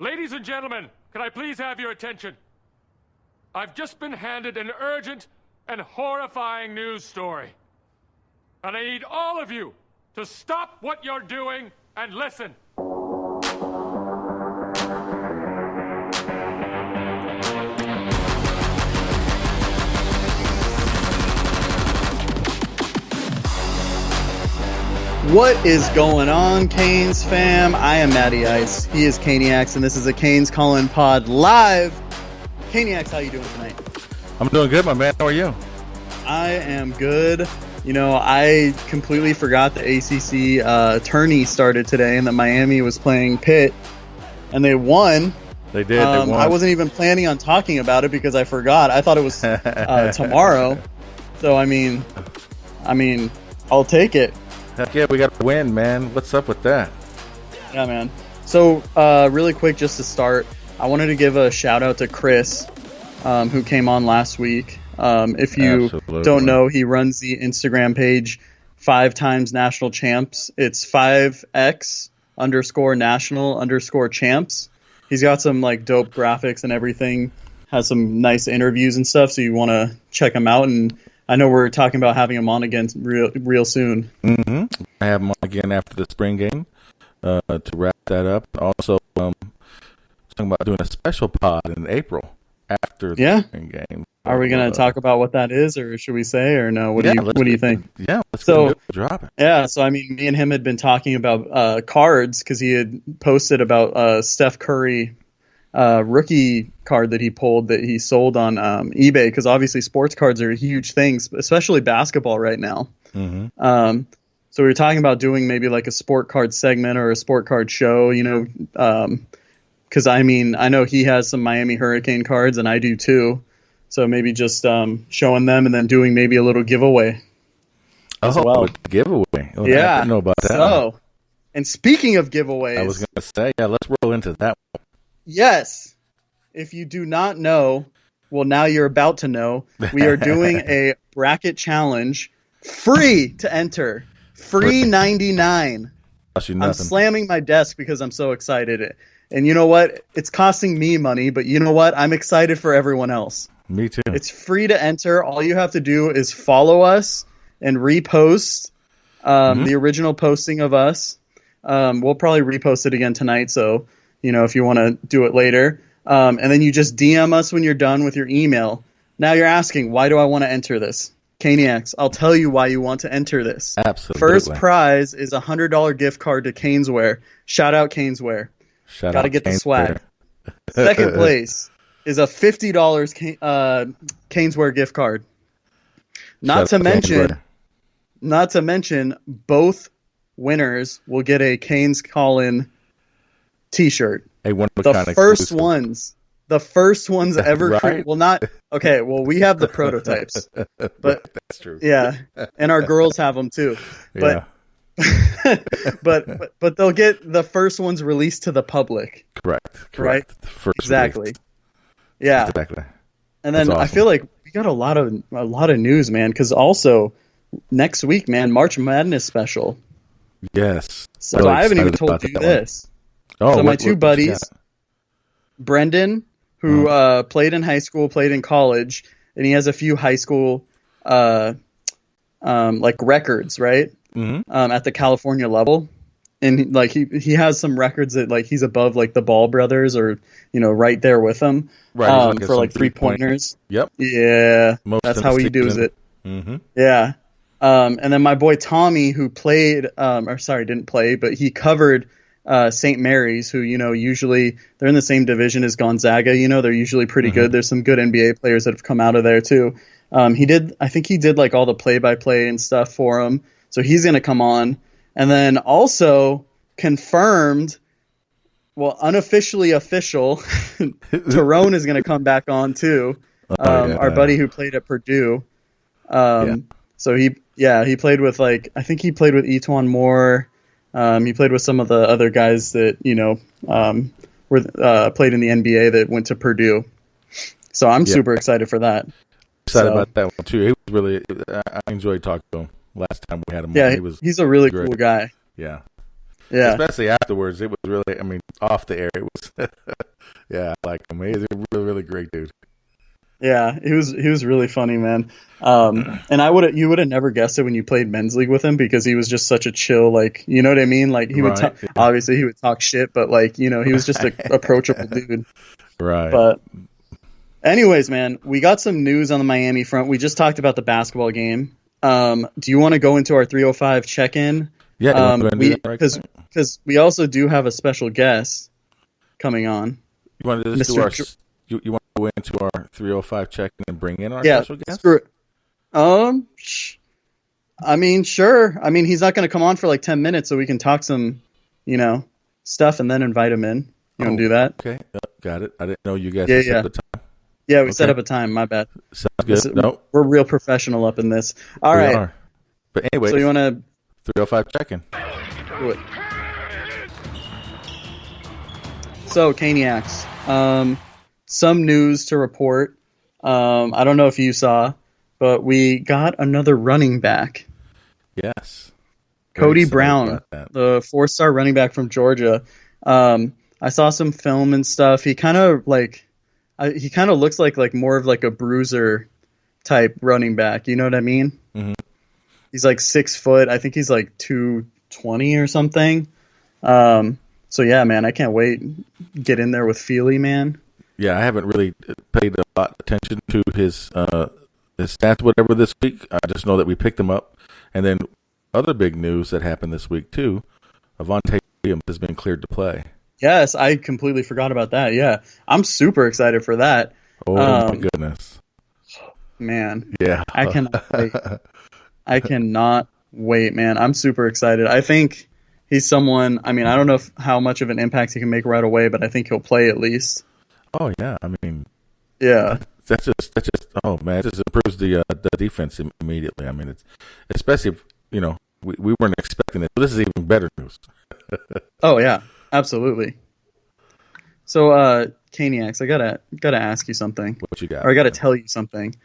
Ladies and gentlemen, can I please have your attention? I've just been handed an urgent and horrifying news story. And I need all of you to stop what you're doing and listen. What is going on, Canes fam? I am Matty Ice. He is Caniacs, and this is a Canes Call-In Pod live. Caniacs, how you doing tonight? I'm doing good, my man. How are you? I am good. You know, I completely forgot the ACC tourney started today, and that Miami was playing Pitt, and they won. They did. They won. I wasn't even planning on talking about it because I forgot. I thought it was tomorrow. So I mean, I'll take it. Heck yeah, we got to win, man. What's up with that? Yeah, man. So, really quick, just to start, I wanted to give a shout out to Chris, who came on last week. If you Absolutely. don't know, he runs the Instagram page 5x National Champs. It's 5x_national_champs. He's got some like dope graphics and everything. Has some nice interviews and stuff. So you want to check him out. And I know we're talking about having him on again real soon. Mm-hmm. I have him on again after the spring game to wrap that up. Also, talking about doing a special pod in April after the spring game. Are we going to talk about what that is, or should we say, or no? What do you think? Yeah, let's go drop it. Yeah, so I mean, me and him had been talking about cards because he had posted about Steph Curry rookie card that he pulled that he sold on eBay, because obviously sports cards are a huge thing, especially basketball right now. Mm-hmm. So we were talking about doing maybe like a sport card segment or a sport card show, you know, because I mean, I know he has some Miami Hurricane cards and I do too. So maybe just showing them and then doing maybe a little giveaway as well. Giveaway. Oh, Yeah. I didn't know about that. So, and speaking of giveaways, I was going to say, let's roll into that one. Yes. If you do not know, well, now you're about to know. We are doing a bracket challenge, free to enter, free 99. Cost you I'm nothing. slamming my desk because I'm so excited. And you know what? It's costing me money, but you know what? I'm excited for everyone else. Me too. It's free to enter. All you have to do is follow us and repost the original posting of us. We'll probably repost it again tonight, so you know, if you want to do it later. And then you just DM us when you're done with your email. Now you're asking, why do I want to enter this? Caniacs, I'll tell you why you want to enter this. Absolutely. First prize is a $100 gift card to Caneswear. Shout out Caneswear. Gotta get the swag. Second place is a $50 Caneswear gift card. Not to mention, both winners will get a Canes Call-In T-shirt. The first ones ever right? well, not okay. Well, we have the prototypes, but that's true. Yeah, and our girls have them too. But but they'll get the first ones released to the public. Correct. Right. First exactly. release. Yeah. Exactly. And then awesome. I feel like we got a lot of news, man. Because also next week, man, March Madness special. Yes. So I haven't even told you this. Oh, so my two buddies, Brendan, who played in high school, played in college, and he has a few high school like records, right? Mm-hmm. At the California level. And like he has some records that like he's above like the Ball brothers, or you know, right there with them. Right, for like 3-pointers. Yep. Yeah. Most that's how he does it. Mm-hmm. Yeah. And then my boy Tommy, who played didn't play, but he covered St. Mary's, who, you know, usually they're in the same division as Gonzaga. You know, they're usually pretty good. There's some good NBA players that have come out of there too. I think he did like all the play-by-play and stuff for him. So he's going to come on. And then also confirmed, well, unofficially official, Tyrone is going to come back on too. Our buddy who played at Purdue. So he played with I think he played with Etuan Moore. He played with some of the other guys that, you know, were played in the NBA that went to Purdue. So I'm super excited for that. Excited about that one too. He was really, I enjoyed talking to him last time we had him. Yeah, on. he's a really cool guy. Yeah. Yeah. Especially afterwards, it was really. I mean, off the air, it was. Yeah, I like him. He's a really, really great dude. Yeah, he was really funny, man. And you would have never guessed it when you played men's league with him because he was just such a chill, like, you know what I mean? Like he would obviously he would talk shit, but like, you know, he was just an approachable dude. Right. But anyways, man, we got some news on the Miami front. We just talked about the basketball game. Do you want to go into our 305 check-in? Yeah, because we also do have a special guest coming on. You want to just do our you want to go into our 305 check-in and bring in our special guest? I mean, sure. I mean, he's not going to come on for like 10 minutes, so we can talk some, you know, stuff and then invite him in. You want to do that? Okay, got it. I didn't know you guys set the time. Yeah, we set up a time. My bad. Sounds good. We're real professional up in this. All right. But anyway, so you want to 305 check-in? Do it. So, Caniacs, some news to report. I don't know if you saw, but we got another running back. Yes. Cody Brown, the 4-star running back from Georgia. I saw some film and stuff. He kind of looks like more of like a bruiser type running back. You know what I mean? Mm-hmm. He's like 6 foot. I think he's like 220 or something. So yeah, man, I can't wait. Get in there with Feely, man. Yeah, I haven't really paid a lot of attention to his stats, whatever, this week. I just know that we picked him up. And then other big news that happened this week too, Avanta has been cleared to play. Yes, I completely forgot about that. Yeah, I'm super excited for that. Oh my goodness, man! Yeah, I cannot wait. I cannot wait, man. I'm super excited. I think he's someone. I mean, I don't know how much of an impact he can make right away, but I think he'll play at least. Oh yeah, I mean, yeah. That's just. Oh man, it just improves the defense immediately. I mean, it's especially if, you know, we weren't expecting it. But this is even better news. Oh yeah. Absolutely. So, Caniacs, I gotta ask you something. What you got? Or I gotta tell you something.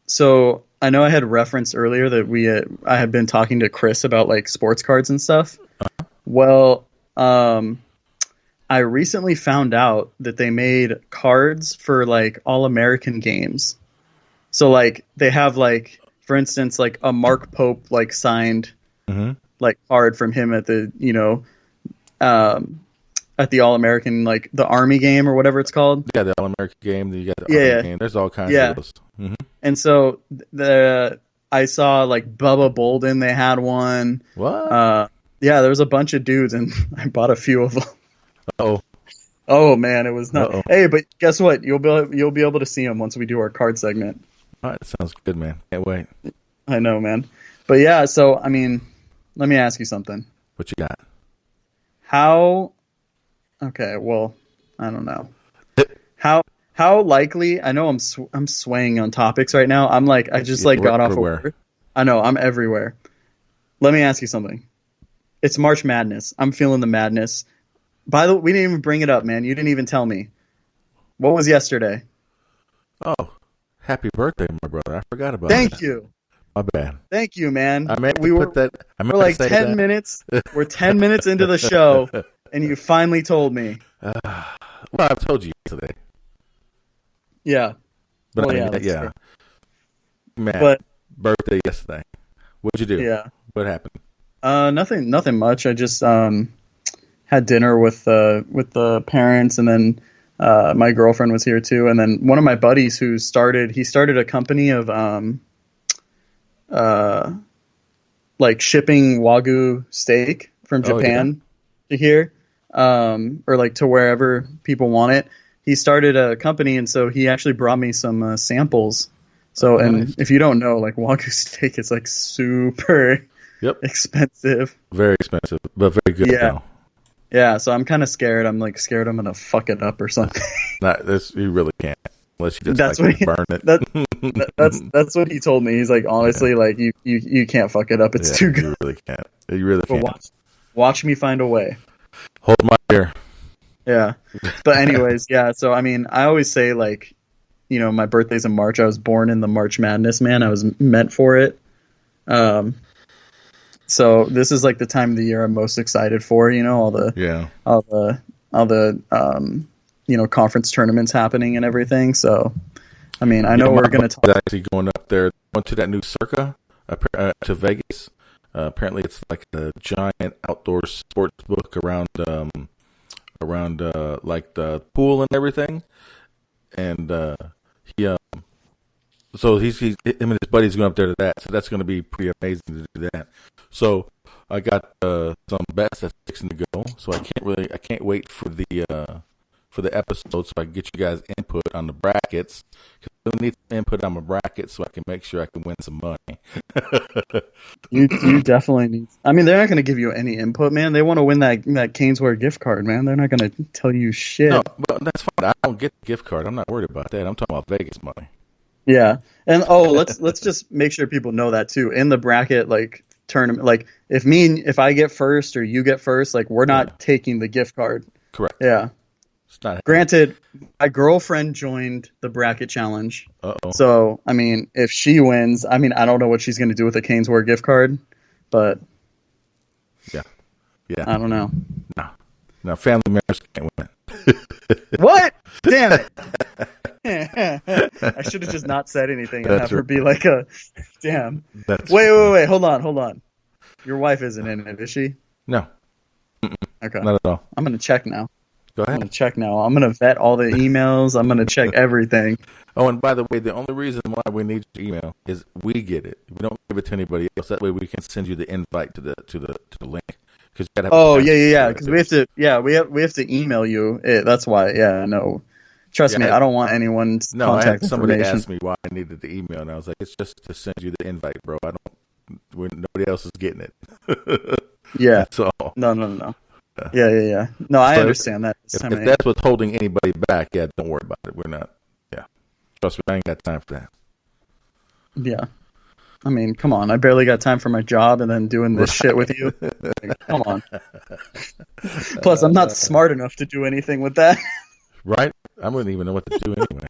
So I know I had referenced earlier that I had been talking to Chris about like sports cards and stuff. Uh-huh. Well, I recently found out that they made cards for like All-American games. So like they have like, for instance, like a Mark Pope like signed like card from him at the, you know, at the All-American, like the Army game or whatever it's called. Yeah, the All-American game. You got the Army game. There's all kinds of those. Mm-hmm. And so I saw like Bubba Bolden. They had one. What? Yeah, there was a bunch of dudes, and I bought a few of them. Oh man, it was not. Hey, but guess what? You'll be able to see them once we do our card segment. All right, that sounds good, man. Can't wait. I know, man. But yeah, so I mean, let me ask you something. What you got? Okay, well, I don't know. How likely? I know I'm swaying on topics right now. I'm like, I just got off of work. I know, I'm everywhere. Let me ask you something. It's March Madness. I'm feeling the madness. By the way, we didn't even bring it up, man. You didn't even tell me. What was yesterday? Oh, happy birthday, my brother. I forgot about Thank you. My bad. Thanve you, man. We're like 10 minutes. We're 10 minutes into the show, and you finally told me. Well, I've told you yesterday. Yeah. But well, yeah. Man, birthday yesterday. What'd you do? Yeah. What happened? Nothing much. I just had dinner with the parents, and then my girlfriend was here too, and then one of my buddies who started a company of like shipping Wagyu steak from Japan to here, or like to wherever people want it. He started a company, and so he actually brought me some samples. So, and if you don't know, like Wagyu steak is like super expensive. Very expensive, but very good. Yeah. Yeah, so I'm kind of scared. I'm like scared I'm gonna fuck it up or something. You really can't, unless you just burn it. That's what he told me. He's like, honestly, like you can't fuck it up. It's too good. You really can't. You really can't. Watch me find a way. Hold my beer. Yeah, but anyways, yeah. So I mean, I always say like, you know, my birthday's in March. I was born in the March Madness, man. I was meant for it. So this is like the time of the year I'm most excited for. All the conference tournaments happening and everything. So, I mean, I know we're going to talk. Actually going up there, went to that new Circa to Vegas. Apparently, it's like a giant outdoor sports book around like the pool and everything. And so him and his buddies going up there to that. So that's going to be pretty amazing to do that. So I got some bets that's fixing to go. So I can't wait for the episode so I can get you guys input on the brackets. Because I need some input on my brackets so I can make sure I can win some money. You definitely need. I mean, they're not going to give you any input, man. They want to win that Caneswear gift card, man. They're not going to tell you shit. No, but that's fine. I don't get the gift card. I'm not worried about that. I'm talking about Vegas money. Yeah, and let's just make sure people know that too. In the bracket, like tournament, like if I get first or you get first, like we're not taking the gift card. Correct. Yeah. It's not. Granted, my girlfriend joined the bracket challenge. Uh-oh. So I mean, if she wins, I mean, I don't know what she's going to do with the Caneswear gift card, but yeah, I don't know. No, family members can't win. What? Damn it. I should have just not said anything and have her be like a damn. Wait. Hold on. Your wife isn't in it, is she? No. Okay. Not at all. I'm going to check now. Go ahead. I'm going to check now. I'm going to vet all the emails. I'm going to check everything. Oh, and by the way, the only reason why we need your email is we get it. We don't give it to anybody else. That way we can send you the invite to the link. Cause you gotta have yeah. Because we have to email you. That's why. Yeah, no. Trust me, I don't want anyone's contact somebody information. asked me why I needed the email, and I was like, it's just to send you the invite, bro. Nobody else is getting it. Yeah. That's all. No. Yeah. No, I understand that. If that's what's holding anybody back, don't worry about it. We're not. Yeah. Trust me, I ain't got time for that. Yeah. I mean, come on. I barely got time for my job and then doing this shit with you. Like, come on. Plus, I'm not smart enough to do anything with that. Right? I wouldn't even know what to do anyway.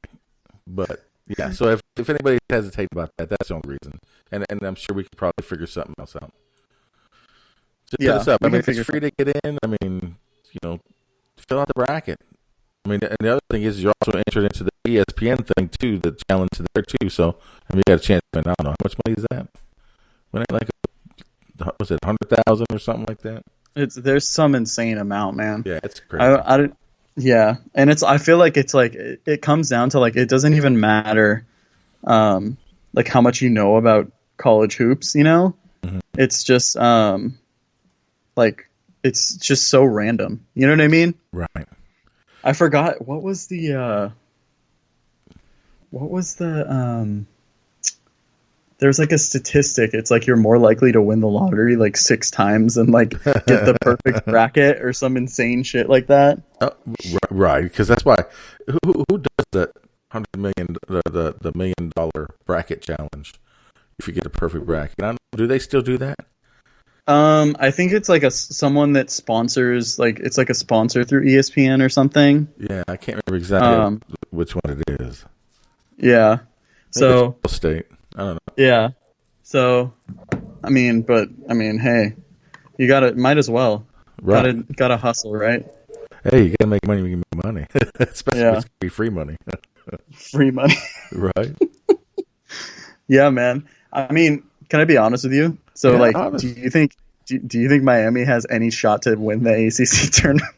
But, yeah. So if anybody hesitates about that, that's the only reason. And I'm sure we could probably figure something else out. Just hit us up. I mean, it's free to get in. I mean, fill out the bracket. I mean, and the other thing is you're also entered into the ESPN thing, too, the challenge there, too. So, I mean, you got a chance to win. I don't know. How much money is that? When was it 100,000 or something like that? There's some insane amount, man. Yeah, it's crazy. Yeah, and I feel like it's like it comes down to like it doesn't even matter, like how much you know about college hoops. Mm-hmm. It's just like it's just so random. You know what I mean? Right. I forgot what was the there's like a statistic. It's like you're more likely to win the lottery like 6 times and like get the perfect bracket or some insane shit like that. Right, because that's why. Who does that $100 million the $1 million bracket challenge? If you get a perfect bracket, I don't know, do they still do that? I think it's like someone that sponsors, like it's like a sponsor through ESPN or something. Yeah, I can't remember exactly which one it is. Yeah, so state. I don't know. Yeah, so I mean, hey, you might as well. Right. Gotta hustle, right? Hey, you gotta make money when you make money, especially if it's gonna be free money. Free money, right? Yeah, man. I mean, can I be honest with you? So, do you think Miami has any shot to win the ACC tournament?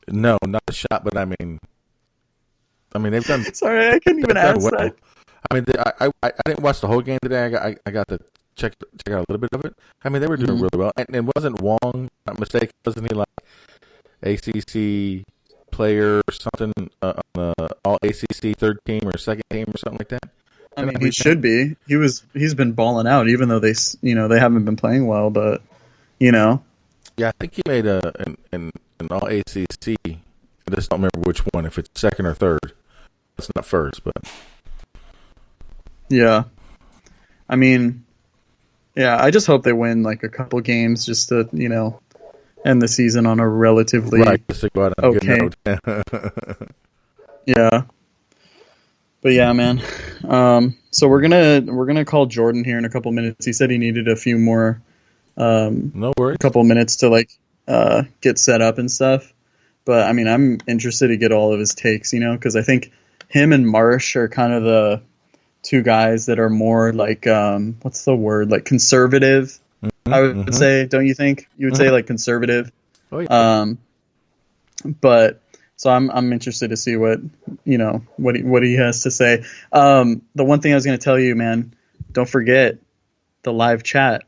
No, not a shot. But I mean they've done. Sorry, I couldn't even ask well. that. I mean, I didn't watch the whole game today. I got to check out a little bit of it. I mean, they were doing really well. And it wasn't Wong, not mistaken, wasn't he like ACC player or something on the all ACC third team or second team or something like that? I mean, he should be. He's been balling out, even though they haven't been playing well. But yeah, I think he made an all ACC. I just don't remember which one. If it's second or third, it's not first, but yeah. I mean, yeah. I just hope they win like a couple games just to end the season on a relatively just to go out on a good note. Yeah. But yeah, man. So we're gonna call Jordan here in a couple minutes. He said he needed a few more No worries. a couple minutes to like get set up and stuff. But I mean, I'm interested to get all of his takes, because I think him and Marsh are kind of the two guys that are more like what's the word, like conservative. I would say, don't you think? You would say like conservative. Oh, yeah. But so I'm interested to see what he has to say. The one thing I was going to tell you, man, don't forget the live chat.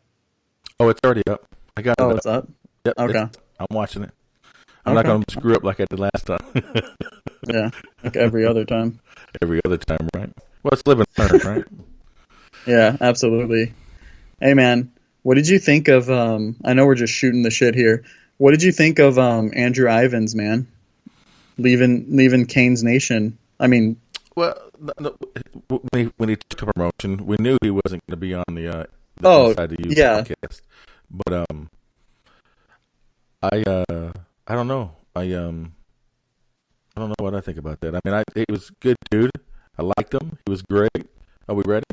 Oh, it's already up. I got it. Oh, it's up? Yep. Okay. I'm watching it. I'm not going to screw up like I did last time. Yeah, like every other time. Every other time, right? Well, it's live and learn, right? Yeah, absolutely. Hey, man, what did you think of, I know we're just shooting the shit here. What did you think of Andrew Ivins, man? Leaving Canes Nation. I mean... Well, when he took a promotion, we knew he wasn't going to be on the Inside the U podcast. But I don't know. I don't know what I think about that. I mean, he was a good dude. I liked him. He was great. Are we ready?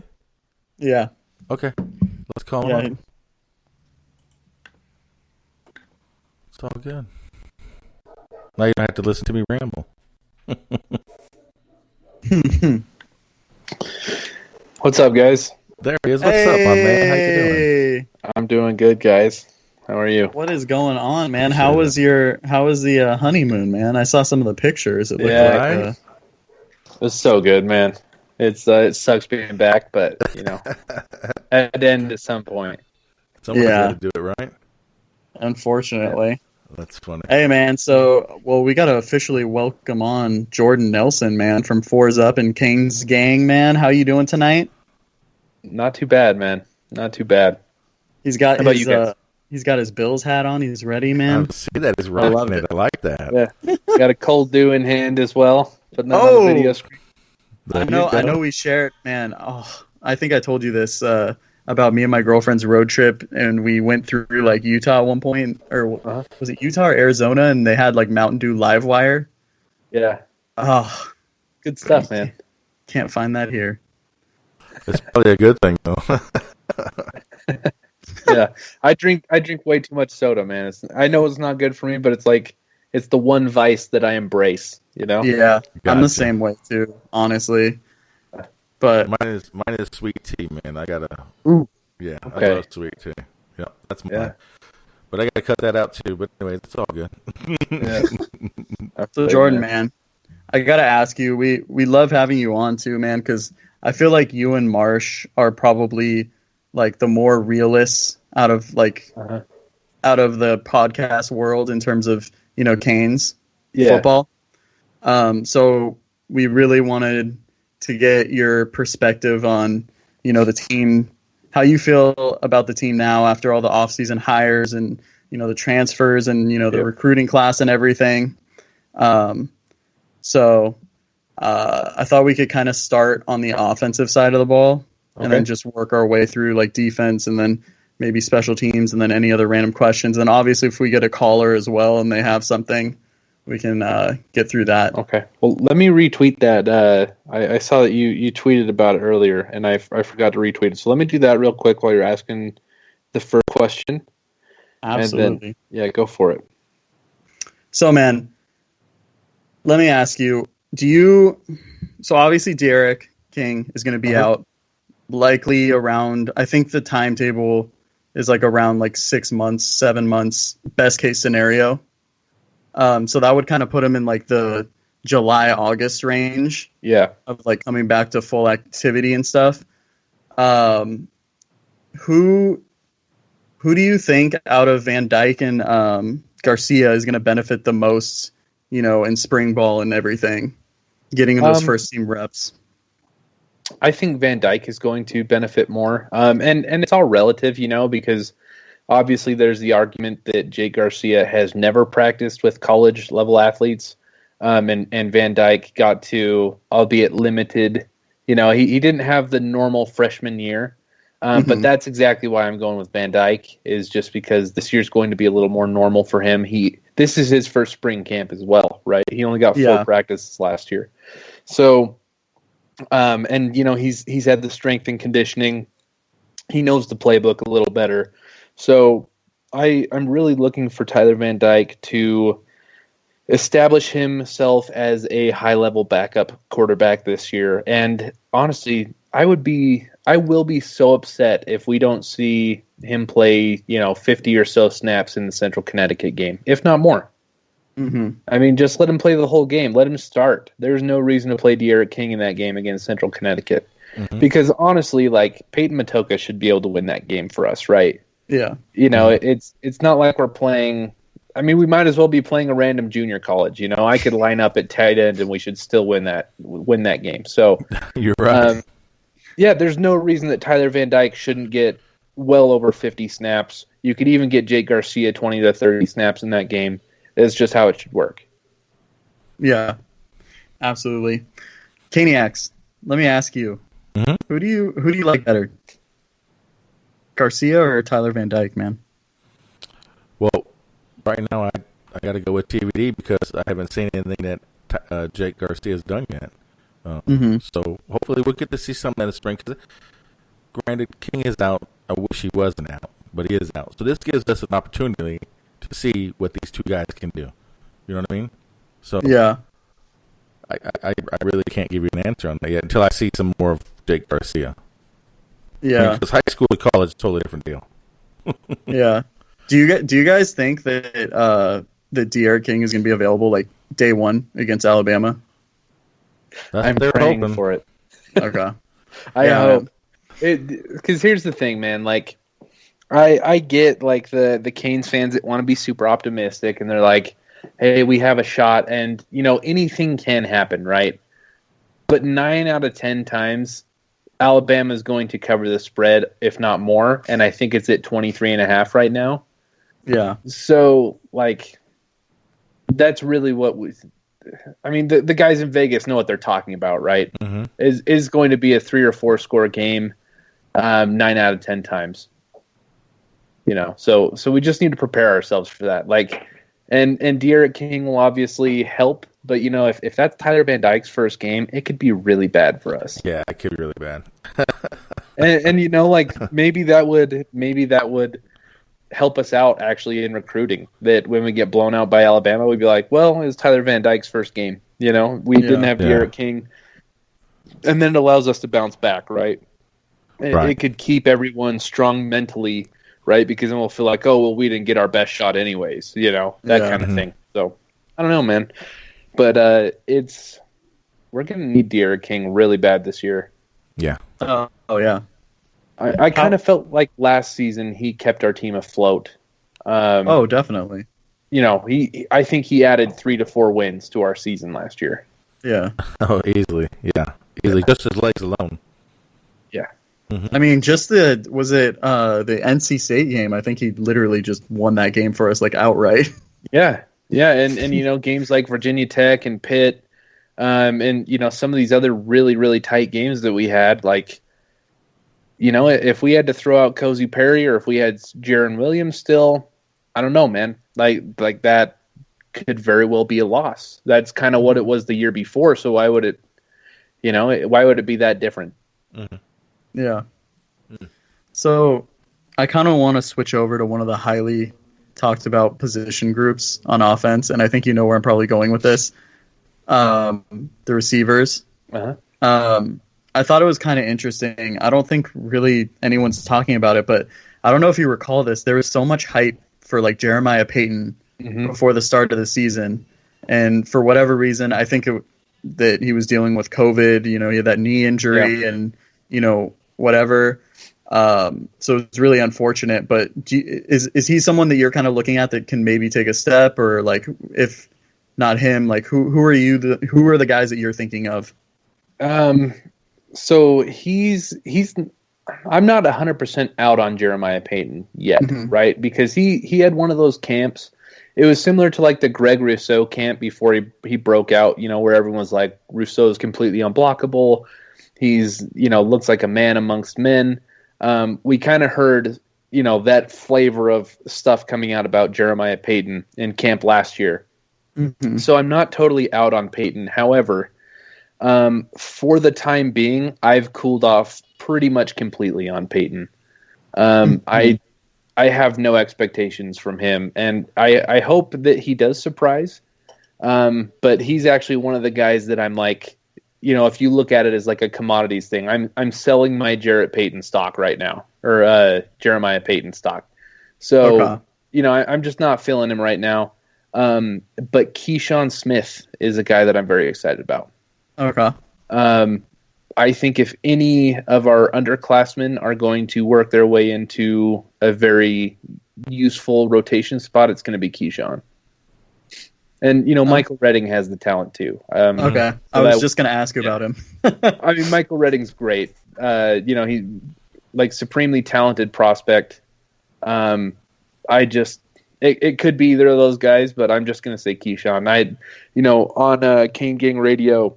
Yeah. Okay. Let's call him up. It's all good. Now you don't have to listen to me ramble. What's up, guys? There he is. What's up, my man? How you doing? I'm doing good, guys. How are you? What is going on, man? How was the honeymoon, man? I saw some of the pictures. It looked like it was so good, man. It sucks being back, but at end at some point. Someone's got to do it, right? Unfortunately. That's funny. Hey, man. So, we got to officially welcome on Jordon Nelson, man, from Fours Up and Canes Gang, man. How you doing tonight? Not too bad, man. Not too bad. He's got he's got his Bills hat on. He's ready, man. I see that. He's rocking it. I like that. Yeah. Got a cold dew in hand as well, but not on the video screen. I know we shared, man. Oh, I think I told you this about me and my girlfriend's road trip, and we went through like Utah at one point, or was it Utah or Arizona, and they had like Mountain Dew Live Wire. Yeah. Oh, good stuff, man. Can't find that here. It's probably a good thing, though. Yeah, I drink way too much soda, man. I know it's not good for me, but it's the one vice that I embrace. Yeah, gotcha. I'm the same way too, honestly. But mine is sweet tea, man. I gotta. Yeah, okay. I love sweet tea. Yeah, that's mine. Yeah. But I gotta cut that out too. But anyway, it's all good. Yeah. So Jordan, man, I gotta ask you. We love having you on too, man, because I feel like you and Marsh are probably like the more realists out of the podcast world in terms of Canes football. So we really wanted to get your perspective on the team, how you feel about the team now after all the offseason hires and the transfers and the recruiting class and everything. So I thought we could kind of start on the offensive side of the ball. And then just work our way through like defense and then maybe special teams and then any other random questions. And obviously if we get a caller as well and they have something, we can get through that. Okay. Well, let me retweet that. I saw that you tweeted about it earlier and I forgot to retweet it. So let me do that real quick while you're asking the first question. Absolutely. And then, go for it. So, man, let me ask you, so obviously Derek King is going to be out. Likely around, I think the timetable is like around like 6 months, 7 months, best case scenario. So that would kind of put him in like the July, August range. Yeah. Of like coming back to full activity and stuff. Who do you think out of Van Dyke and Garcia is going to benefit the most, in spring ball and everything, getting those first team reps? I think Van Dyke is going to benefit more. And it's all relative, because obviously there's the argument that Jake Garcia has never practiced with college level athletes. And Van Dyke got to, albeit limited, he didn't have the normal freshman year. But that's exactly why I'm going with Van Dyke, is just because this year's going to be a little more normal for him. This is his first spring camp as well, right? He only got 4 practices last year. So, and he's had the strength and conditioning. He knows the playbook a little better. So I'm really looking for Tyler Van Dyke to establish himself as a high-level backup quarterback this year. And honestly, I will be so upset if we don't see him play, 50 or so snaps in the Central Connecticut game, if not more. Mm-hmm. I mean, just let him play the whole game. Let him start. There's no reason to play De'Aaron King in that game against Central Connecticut. Mm-hmm. Because honestly, Payton Matoka should be able to win that game for us, right? Yeah. It's not like we're playing. I mean, we might as well be playing a random junior college. I could line up at tight end and we should still win that game. So you're right. Yeah, there's no reason that Tyler Van Dyke shouldn't get well over 50 snaps. You could even get Jake Garcia 20 to 30 snaps in that game. It's just how it should work. Yeah, absolutely. Caniacs, let me ask you, who do you like better, Garcia or Tyler Van Dyke, man? Well, right now I got to go with TVD because I haven't seen anything that Jake Garcia has done yet. So hopefully we'll get to see something in the spring. Cause granted, King is out. I wish he wasn't out, but he is out. So this gives us an opportunity to see what these two guys can do. You know what I mean? So yeah, I really can't give you an answer on that yet until I see some more of Jake Garcia. Yeah, because high school to college is a totally different deal. Yeah. Do you guys think that that De'Aaron King is going to be available like day one against Alabama? I'm praying for it. Okay. I hope. Because here's the thing, man. I get the Canes fans that want to be super optimistic, and they're like, "Hey, we have a shot," and anything can happen, right? But 9 out of 10 times, Alabama is going to cover the spread, if not more, and I think it's at 23.5 right now. Yeah. So that's really what we. I mean, the guys in Vegas know what they're talking about, right? Mm-hmm. Is going to be a 3 or 4 score game, 9 out of 10 times. So we just need to prepare ourselves for that. And De'Aaron King will obviously help, but if that's Tyler Van Dyke's first game, it could be really bad for us. Yeah, it could be really bad. and maybe that would help us out actually in recruiting. That when we get blown out by Alabama, we'd be like, well, it's Tyler Van Dyke's first game. We didn't have De'Aaron King, and then it allows us to bounce back, right? It could keep everyone strong mentally, right? Because then we'll feel like, oh, well, we didn't get our best shot anyways, that kind of thing. So I don't know, man, but we're gonna need De'Aaron King really bad this year. Yeah. Oh yeah. I kind of felt like last season he kept our team afloat. Definitely. I think he added 3 to 4 wins to our season last year. Yeah. Oh, easily. Yeah. Easily. Just his legs alone. Yeah. I mean, just the NC State game, I think he literally just won that game for us outright. Yeah. Yeah. And games like Virginia Tech and Pitt, and some of these other really, really tight games that we had, if we had to throw out Cozy Perry or if we had Jaron Williams still, I don't know, man. Like that could very well be a loss. That's kind of what it was the year before. So why would it be that different? Mm-hmm. Yeah. So I kind of want to switch over to one of the highly talked about position groups on offense, and I think you know where I'm probably going with this. The receivers. Uh-huh. I thought it was kind of interesting. I don't think really anyone's talking about it, but I don't know if you recall this. There was so much hype for Jeremiah Payton before the start of the season, and for whatever reason, I think that he was dealing with COVID. He had that knee injury, and whatever. So it's really unfortunate. But is he someone that you're kind of looking at that can maybe take a step, or if not him, who are you? Who are the guys that you're thinking of? So he's I'm not 100% out on Jeremiah Payton yet, right? Because he had one of those camps. It was similar to the Greg Rousseau camp before he broke out, where everyone's like, Rousseau is completely unblockable. He's, looks like a man amongst men. We kind of heard, that flavor of stuff coming out about Jeremiah Payton in camp last year. Mm-hmm. So I'm not totally out on Payton. However, for the time being, I've cooled off pretty much completely on Payton. I I have no expectations from him, and I hope that he does surprise. But he's actually one of the guys that I'm like, if you look at it as like a commodities thing, I'm selling my Jarrett Payton stock right now, or Jeremiah Payton stock. So, I'm just not feeling him right now. But Keyshawn Smith is a guy that I'm very excited about. Okay. I think if any of our underclassmen are going to work their way into a very useful rotation spot, it's going to be Keyshawn. And, Michael Redding has the talent too. Okay. I was just going to ask you about him. I mean, Michael Redding's great. He's like supremely talented prospect. It could be either of those guys, but I'm just going to say Keyshawn. On Kane Gang Radio,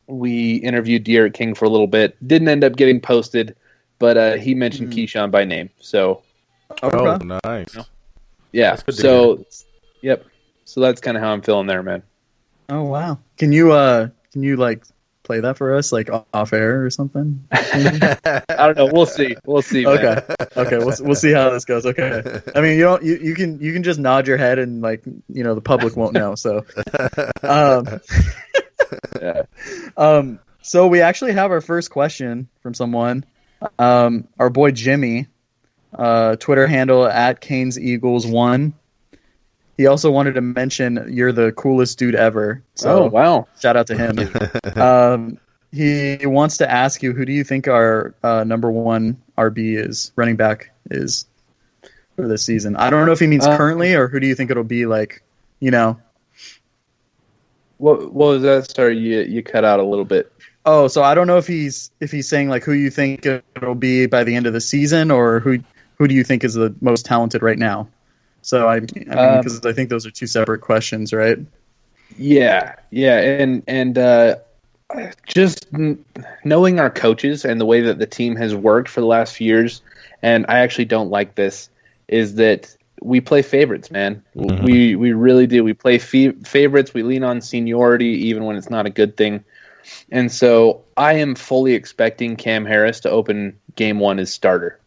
we interviewed De'Aaron King for a little bit. Didn't end up getting posted, but he mentioned Keyshawn by name. So, nice. Yeah. So, yep. So that's kind of how I'm feeling there, man. Oh wow! Can you like play that for us, like off air or something? I don't know. We'll see. Okay. Okay. We'll see how this goes. Okay. I mean, you can just nod your head and like the public won't know. So. Yeah. So we actually have our first question from someone. Our boy Jimmy, Twitter handle @CanesEagles1. He also wanted to mention you're the coolest dude ever. So wow! Shout out to him. He wants to ask you, who do you think our number one RB is, running back is for this season? I don't know if he means currently, or who do you think it'll be like? What was that? Sorry, you cut out a little bit. Oh, so I don't know if he's saying like who you think it'll be by the end of the season, or who do you think is the most talented right now? So I mean, because I think those are two separate questions, right? Yeah, and just knowing our coaches and the way that the team has worked for the last few years, and I actually don't like this, is that we play favorites, man. Mm-hmm. We really do. We play favorites. We lean on seniority even when it's not a good thing. And so I am fully expecting Cam Harris to open game one as starter.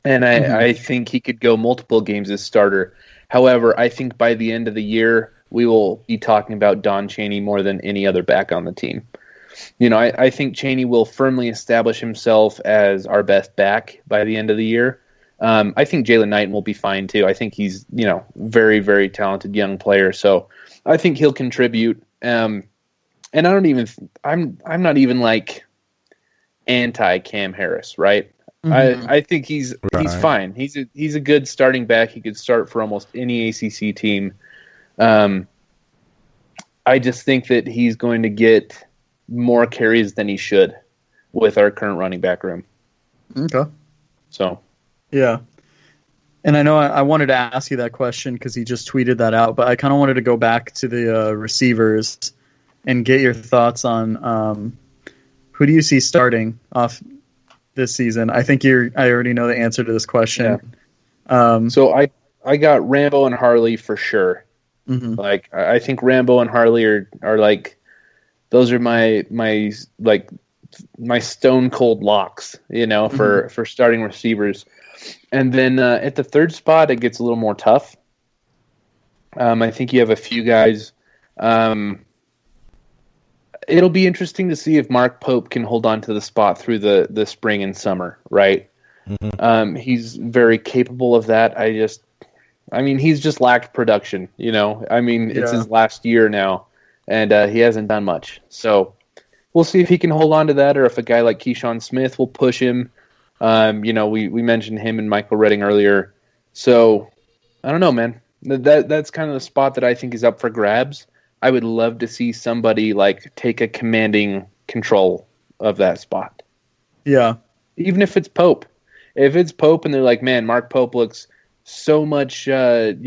And I think he could go multiple games as starter. However, I think by the end of the year, we will be talking about Don Chaney more than any other back on the team. I think Chaney will firmly establish himself as our best back by the end of the year. I think Jalen Knighton will be fine too. I think he's, very, very talented young player. So I think he'll contribute. And I'm not even like anti Cam Harris, right? Mm-hmm. I think he's fine. He's a good starting back. He could start for almost any ACC team. I just think that he's going to get more carries than he should with our current running back room. Okay. So. Yeah. And I know I wanted to ask you that question because he just tweeted that out, but I kind of wanted to go back to the receivers and get your thoughts on who do you see starting off this season? I think I already know the answer to this question. Yeah. So I got Rambo and Harley for sure. Mm-hmm. Like I think Rambo and Harley are like, those are my stone cold locks, for starting receivers. And then at the third spot, it gets a little more tough. I think you have a few guys. It'll be interesting to see if Mark Pope can hold on to the spot through the spring and summer, right? Mm-hmm. He's very capable of that. He's just lacked production, It's his last year now, and he hasn't done much. So we'll see if he can hold on to that, or if a guy like Keyshawn Smith will push him. We mentioned him and Michael Redding earlier. So I don't know, man. That's kind of the spot that I think is up for grabs. I would love to see somebody like take a commanding control of that spot. Yeah. Even if it's Pope. If it's Pope and they're like, man, Mark Pope looks so much, he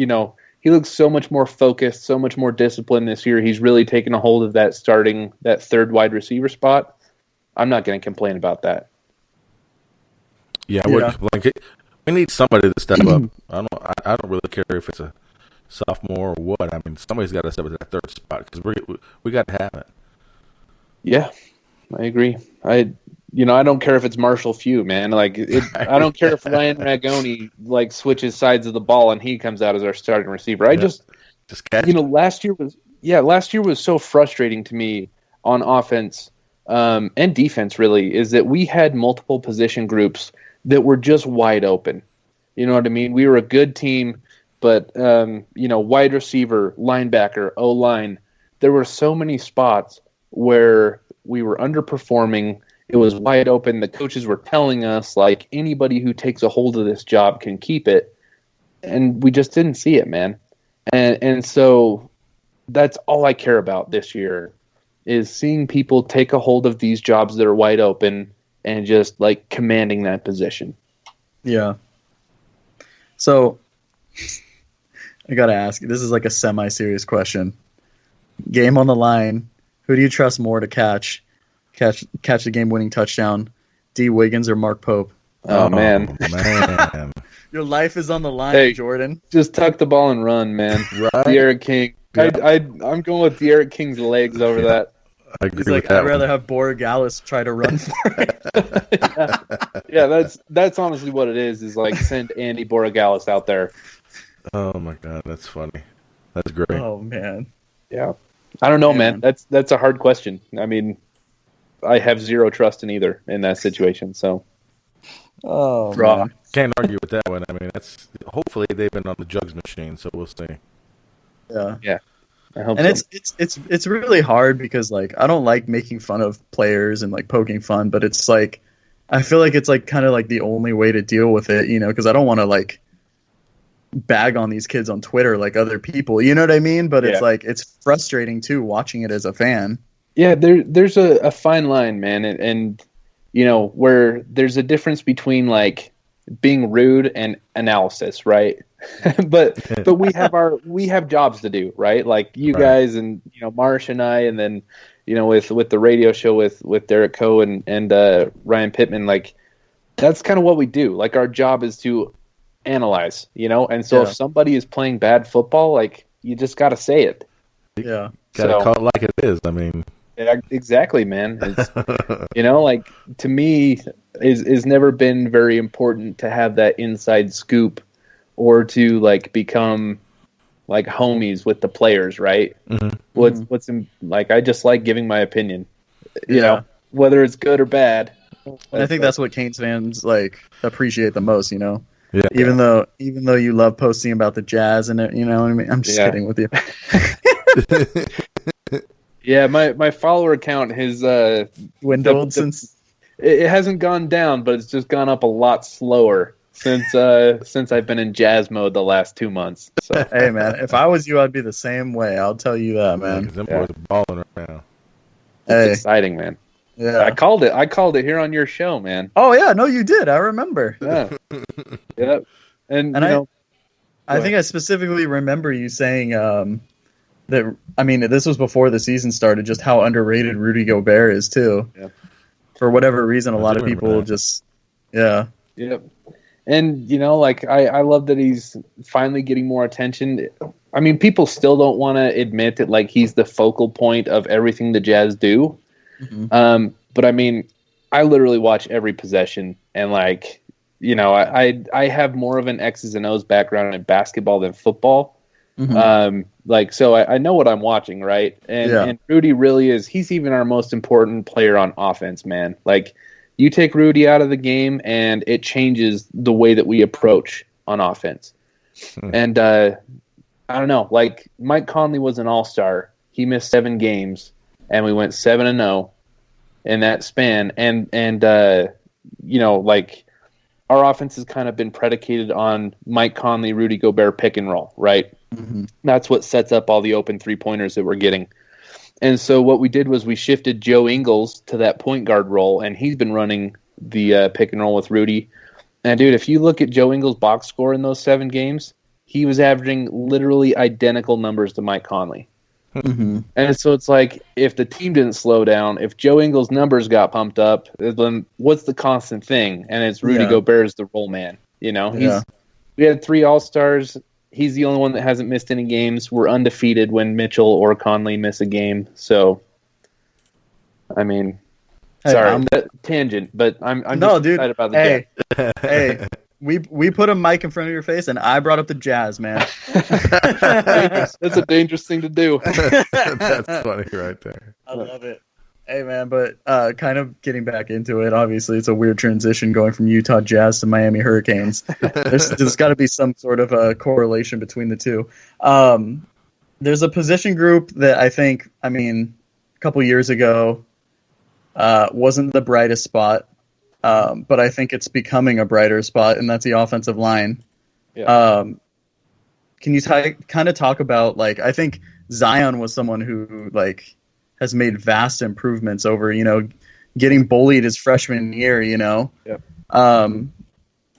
looks so much more focused, so much more disciplined this year. He's really taken a hold of that third wide receiver spot. I'm not going to complain about that. Yeah, we need somebody to step up. I don't really care if it's a sophomore or what. I mean, somebody's got to step at that third spot because we got to have it. Yeah, I agree. I don't care if it's Marshall Few, man. Like, I don't care if Ryan Ragone like switches sides of the ball and he comes out as our starting receiver. I just catch. Last year was so frustrating to me on offense and defense. Really, is that we had multiple position groups that were just wide open. You know what I mean? We were a good team, but wide receiver, linebacker, O-line, there were so many spots where we were underperforming. It was wide open. The coaches were telling us, like, anybody who takes a hold of this job can keep it. And we just didn't see it, man. And so that's all I care about this year is seeing people take a hold of these jobs that are wide open and just, like, commanding that position. Yeah. So I got to ask you, this is like a semi-serious question. Game on the line. Who do you trust more to catch the game-winning touchdown, D. Wiggins or Mark Pope? Oh man. Your life is on the line, Jordan. Just tuck the ball and run, man. Right. De'Aaron King. Yeah. I'm going with De'Aaron King's legs over that. I agree. He's like, I'd rather have Borregales try to run for it. Yeah, that's honestly what it is. Is like send Andy Borregales out there. Oh my God, that's funny. That's great. Oh man. Yeah. I don't know, man. That's a hard question. I mean, I have zero trust in either in that situation. So, man. Can't argue with that one. I mean, that's hopefully they've been on the jugs machine, so we'll see. Yeah. I hope and so. it's really hard because like I don't like making fun of players and like poking fun, but it's like I feel like it's like kind of like the only way to deal with it, because I don't want to like bag on these kids on Twitter like other people, you know what I mean? But it's like it's frustrating too watching it as a fan. Yeah, there's a fine line, man, and where there's a difference between like being rude and analysis, right? but we have jobs to do, right? Like you guys and Marsh and I, and then with the radio show with Derek Coe and Ryan Pittman, like that's kind of what we do. Like our job is to analyze, and so if somebody is playing bad football, like you just got to say it. Yeah, gotta call it like it is. I mean, yeah, exactly, man. It's, like to me, is never been very important to have that inside scoop or to like become like homies with the players, right? Mm-hmm. Like I just like giving my opinion, whether it's good or bad. And I think that's what Canes fans like appreciate the most, Yeah. Even though you love posting about the Jazz and it, you know what I mean? I'm just kidding with you. Yeah, my follower count has dwindled since it hasn't gone down, but it's just gone up a lot slower since I've been in Jazz mode the last 2 months. So. Hey man, if I was you, I'd be the same way. I'll tell you that, man. Them boys are balling right now. It's exciting, man. Yeah, I called it here on your show, man. Oh yeah, no, you did. I remember. Yeah, yeah, and I think I specifically remember you saying that. I mean, this was before the season started. Just how underrated Rudy Gobert is too. Yeah. For whatever reason, a lot of people just. Yeah. Yep. And like I love that he's finally getting more attention. I mean, people still don't want to admit that like he's the focal point of everything the Jazz do. Mm-hmm. But I mean, I literally watch every possession, and like, I have more of an X's and O's background in basketball than football. Mm-hmm. So I know what I'm watching, right? And Rudy really is. He's even our most important player on offense, man. Like, you take Rudy out of the game, and it changes the way that we approach on offense. And I don't know. Like Mike Conley was an all-star. He missed 7 games. And we went 7-0 in that span, and like our offense has kind of been predicated on Mike Conley, Rudy Gobert pick and roll, right? Mm-hmm. That's what sets up all the open 3-pointers that we're getting. And so what we did was we shifted Joe Ingles to that point guard role, and he's been running the pick and roll with Rudy. And dude, if you look at Joe Ingles' box score in those 7 games, he was averaging literally identical numbers to Mike Conley. Mm-hmm. And so it's like, if the team didn't slow down, if Joe Ingles' numbers got pumped up, then what's the constant thing? And it's Rudy Gobert is the role man. We had 3 All-Stars. He's the only one that hasn't missed any games. We're undefeated when Mitchell or Conley miss a game. So, I mean, Hey, Sorry, tangent, but I'm no, just dude. excited about the Jazz. Hey, we put a mic in front of your face, and I brought up the Jazz, man. That's a dangerous thing to do. That's funny right there. I love it. Hey, man, but kind of getting back into it, obviously it's a weird transition going from Utah Jazz to Miami Hurricanes. There's got to be some sort of a correlation between the two. There's a position group that a couple years ago wasn't the brightest spot, but I think it's becoming a brighter spot, and that's the offensive line. Yeah. Can you kind of talk about, like, I think Zion was someone who, like, has made vast improvements over, getting bullied his freshman year, Yeah. And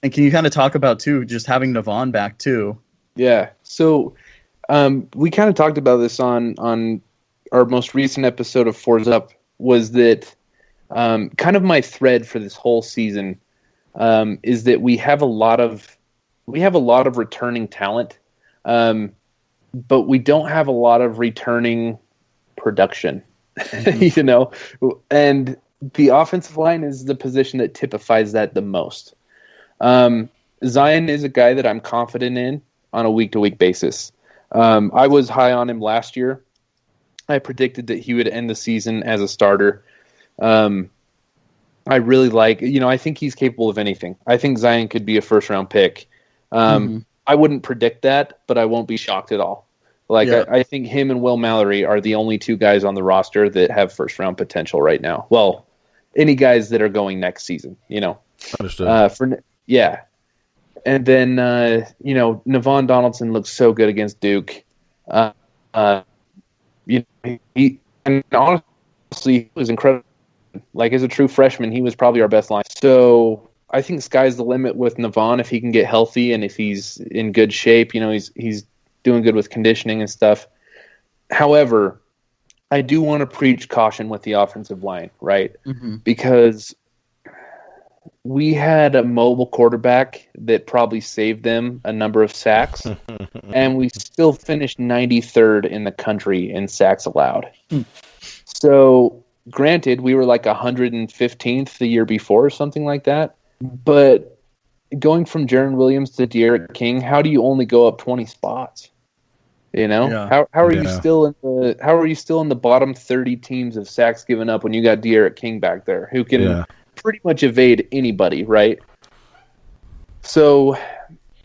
can you kind of talk about, too, just having Navon back, too? Yeah. So we kind of talked about this on our most recent episode of Fours Up, was that kind of my thread for this whole season is that we have a lot of returning talent, but we don't have a lot of returning production. And the offensive line is the position that typifies that the most. Zion is a guy that I'm confident in on a week-to-week basis. I was high on him last year. I predicted that he would end the season as a starter. I really I think he's capable of anything. I think Zion could be a first-round pick. I wouldn't predict that, but I won't be shocked at all. I think him and Will Mallory are the only two guys on the roster that have first-round potential right now. Well, any guys that are going next season, Understood. And then, Navon Donaldson looks so good against Duke. He honestly was incredible. Like, as a true freshman, he was probably our best line. So I think sky's the limit with Navon if he can get healthy and if he's in good shape. He's doing good with conditioning and stuff. However, I do want to preach caution with the offensive line, right? Mm-hmm. Because we had a mobile quarterback that probably saved them a number of sacks, and we still finished 93rd in the country in sacks allowed. So, granted, we were like 115th the year before or something like that, but going from Jaron Williams to De'Aaron King, how do you only go up 20 spots? How are you still in the bottom 30 teams of sacks given up when you got De'Aaron King back there who can pretty much evade anybody, right? So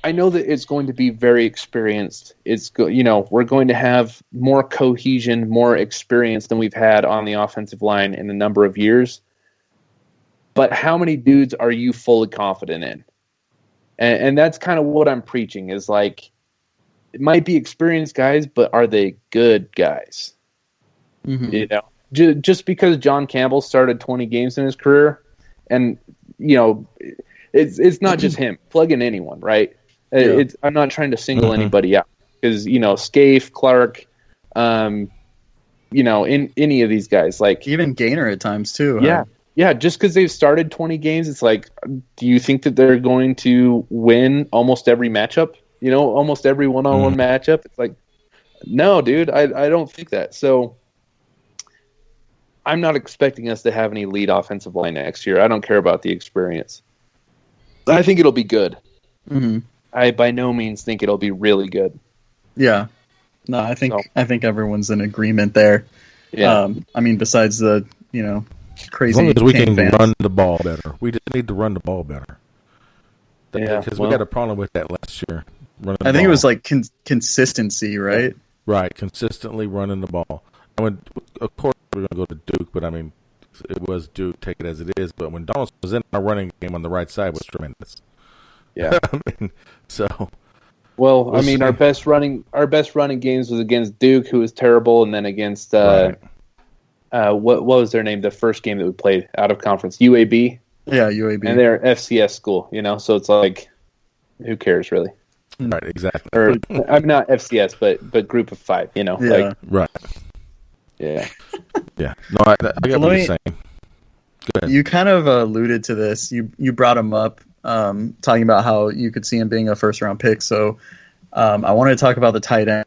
I know that it's going to be very experienced. We're going to have more cohesion, more experience than we've had on the offensive line in a number of years. But how many dudes are you fully confident in? And that's kind of what I'm preaching, is like, it might be experienced guys, but are they good guys? Mm-hmm. Just because John Campbell started 20 games in his career, and it's not just him. Plug in anyone, right? Yeah. I'm not trying to single anybody out, because Scaife, Clark, in any of these guys, like even Gaynor at times too. Yeah, yeah. Just because they've started 20 games, it's like, do you think that they're going to win almost every matchup? Almost every one-on-one matchup. It's like, no, dude, I don't think that. So I'm not expecting us to have any lead offensive line next year. I don't care about the experience. I think it'll be good. Mm-hmm. I by no means think it'll be really good. Yeah. No, I think everyone's in agreement there. Yeah. Besides the, crazy. As long as we can fans. run the ball better. We just need to run the ball better. Yeah. Because we got a problem with that last year. I think it was like consistency, right? Right, consistently running the ball. Of course, we're going to go to Duke, but it was Duke, take it as it is. But when Donaldson was in, our running game on the right side was tremendous. Yeah. Our best running games was against Duke, who was terrible, and then against what was their name? The first game that we played out of conference, UAB. Yeah, UAB, and they're FCS school, so it's like, who cares really? Right, exactly. Or I'm not FCS, but group of five, Yeah. Like, right. Yeah. Yeah. No, I get what you're saying. Go ahead. You kind of alluded to this. You brought him up, talking about how you could see him being a first-round pick. So I wanted to talk about the tight end.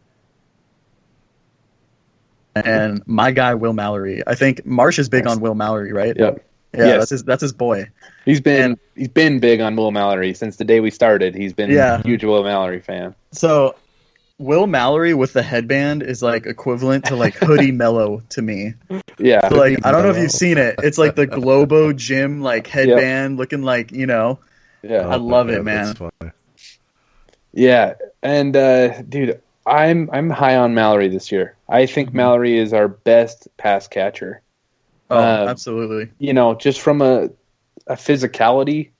And my guy, Will Mallory. I think Marsh is big on Will Mallory, right? Yep. Yeah, Yes. that's his boy. He's been big on Will Mallory since the day we started. He's been a huge Will Mallory fan. So Will Mallory with the headband is like equivalent to like Hoodie Mellow to me. Yeah. So like I don't know if you've seen it. It's like the Globo Gym like headband looking like, Yeah. I love it, man. Yeah. And dude, I'm high on Mallory this year. I think Mallory is our best pass catcher. Oh, absolutely. Just from a physicality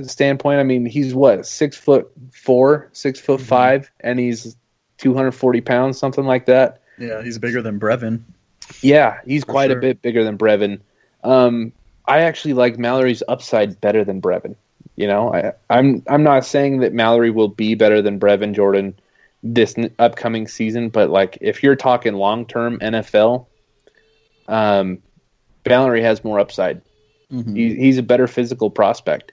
standpoint, I mean, he's what, 6'4", 6'5", and he's 240 pounds, something like that. Yeah, he's bigger than Brevin. Yeah, he's quite a bit bigger than Brevin. I actually like Mallory's upside better than Brevin. I'm not saying that Mallory will be better than Brevin Jordan this upcoming season, but like if you're talking long-term NFL, Mallory has more upside. He's a better physical prospect,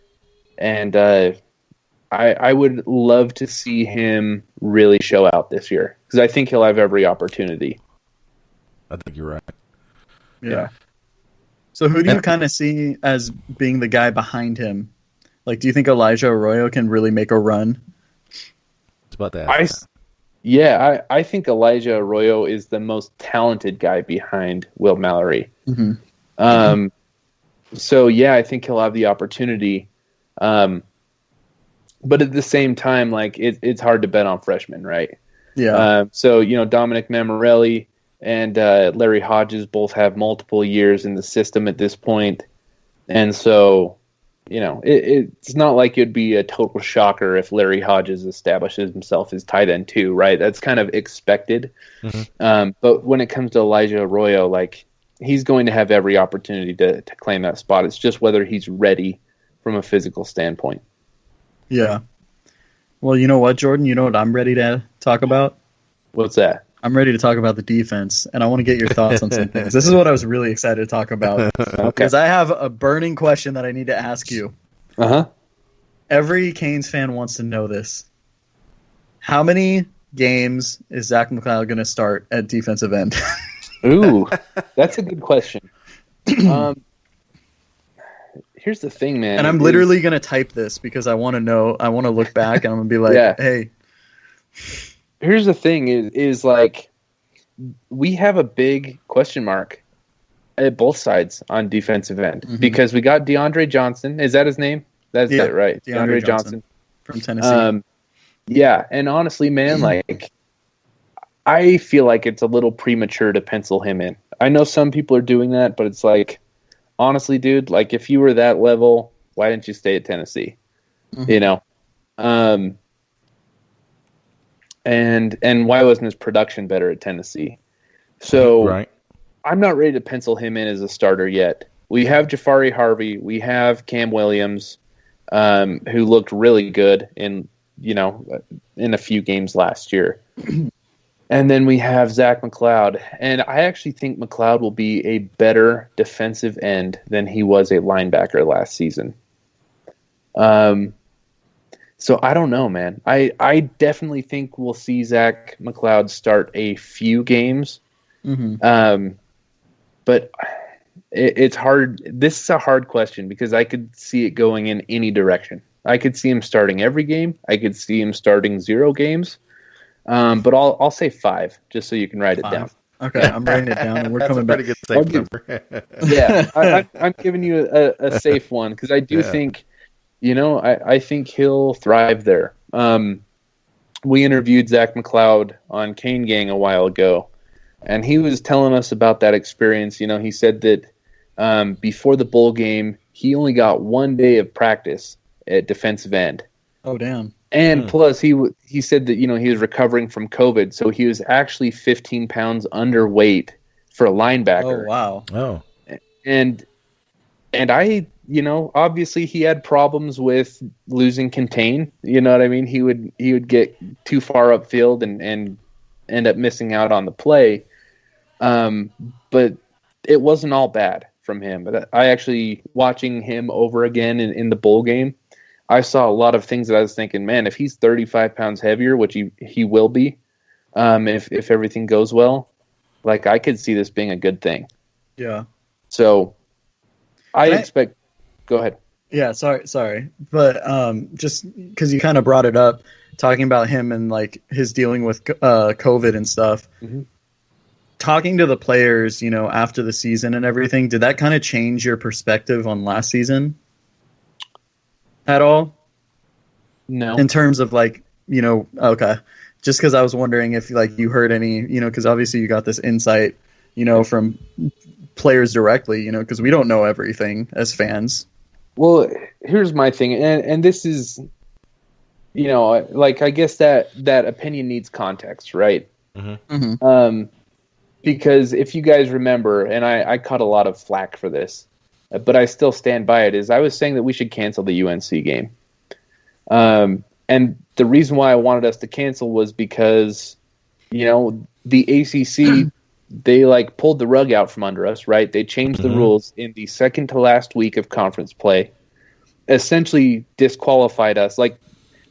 and I would love to see him really show out this year because I think he'll have every opportunity. I think you're right. Yeah. So who do you kind of see as being the guy behind him? Like, do you think Elijah Arroyo can really make a run? It's about that. I think Elijah Arroyo is the most talented guy behind Will Mallory. So yeah, I think he'll have the opportunity. But at the same time, like it's hard to bet on freshmen, right? Yeah. So Dominic Mammarelli and Larry Hodges both have multiple years in the system at this point, and so it's not like it'd be a total shocker if Larry Hodges establishes himself as tight end too, right? That's kind of expected. But when it comes to Elijah Arroyo, like he's going to have every opportunity to claim that spot. It's just whether he's ready from a physical standpoint. Yeah. Well, you know what, Jordan? You know what I'm ready to talk about? What's that? I'm ready to talk about the defense, and I want to get your thoughts on some things. This is what I was really excited to talk about. Because I have a burning question that I need to ask you. Every Canes fan wants to know this. How many games is Zach McLeod going to start at defensive end? Ooh, that's a good question. Here's the thing, man. And I'm literally going to type this because I want to know. I want to look back, and I'm going to be like, hey. Here's the thing is like we have a big question mark at both sides on defensive end because we got DeAndre Johnson. Is that his name? That's it, right? DeAndre Johnson from Tennessee. Yeah, and honestly, man, like I feel like it's a little premature to pencil him in. I know some people are doing that, but it's like honestly, dude, like if you were that level, why didn't you stay at Tennessee? And why wasn't his production better at Tennessee? So I'm not ready to pencil him in as a starter yet. We have Jafari Harvey. We have Cam Williams, who looked really good in a few games last year. And then we have Zach McLeod. And I actually think McLeod will be a better defensive end than he was a linebacker last season. So I don't know, man. I definitely think we'll see Zach McLeod start a few games. But it's hard. This is a hard question because I could see it going in any direction. I could see him starting every game. I could see him starting 0 games. But I'll say 5 just so you can write it down. Okay, I'm writing it down, and we're coming back. That's a pretty good safe number. Yeah, I'm giving you a safe one because I do think, I think he'll thrive there. We interviewed Zach McLeod on Cane Gang a while ago, and he was telling us about that experience. He said that before the bowl game, he only got 1 day of practice at defensive end. Oh, damn. And plus, he said that, he was recovering from COVID, so he was actually 15 pounds underweight for a linebacker. Oh, wow. Oh. And I, obviously he had problems with losing contain. You know what I mean? He would get too far upfield and end up missing out on the play. But it wasn't all bad from him. But I actually, watching him over again in the bowl game, I saw a lot of things that I was thinking, man, if he's 35 pounds heavier, which he will be, if everything goes well, like I could see this being a good thing. Yeah. So I expect. Go ahead. Yeah, sorry, but just because you kind of brought it up, talking about him and like his dealing with COVID and stuff. Mm-hmm. Talking to the players, after the season and everything, did that kind of change your perspective on last season at all? No. In terms of like, okay, just because I was wondering if like you heard any, because obviously you got this insight, from players directly, because we don't know everything as fans. Well, here's my thing, and this is, like I guess that opinion needs context, right? Mm-hmm. Mm-hmm. Because if you guys remember, and I caught a lot of flack for this, but I still stand by it, is I was saying that we should cancel the UNC game. And the reason why I wanted us to cancel was because, the ACC, they like pulled the rug out from under us, right? They changed the rules in the second to last week of conference play, essentially disqualified us. Like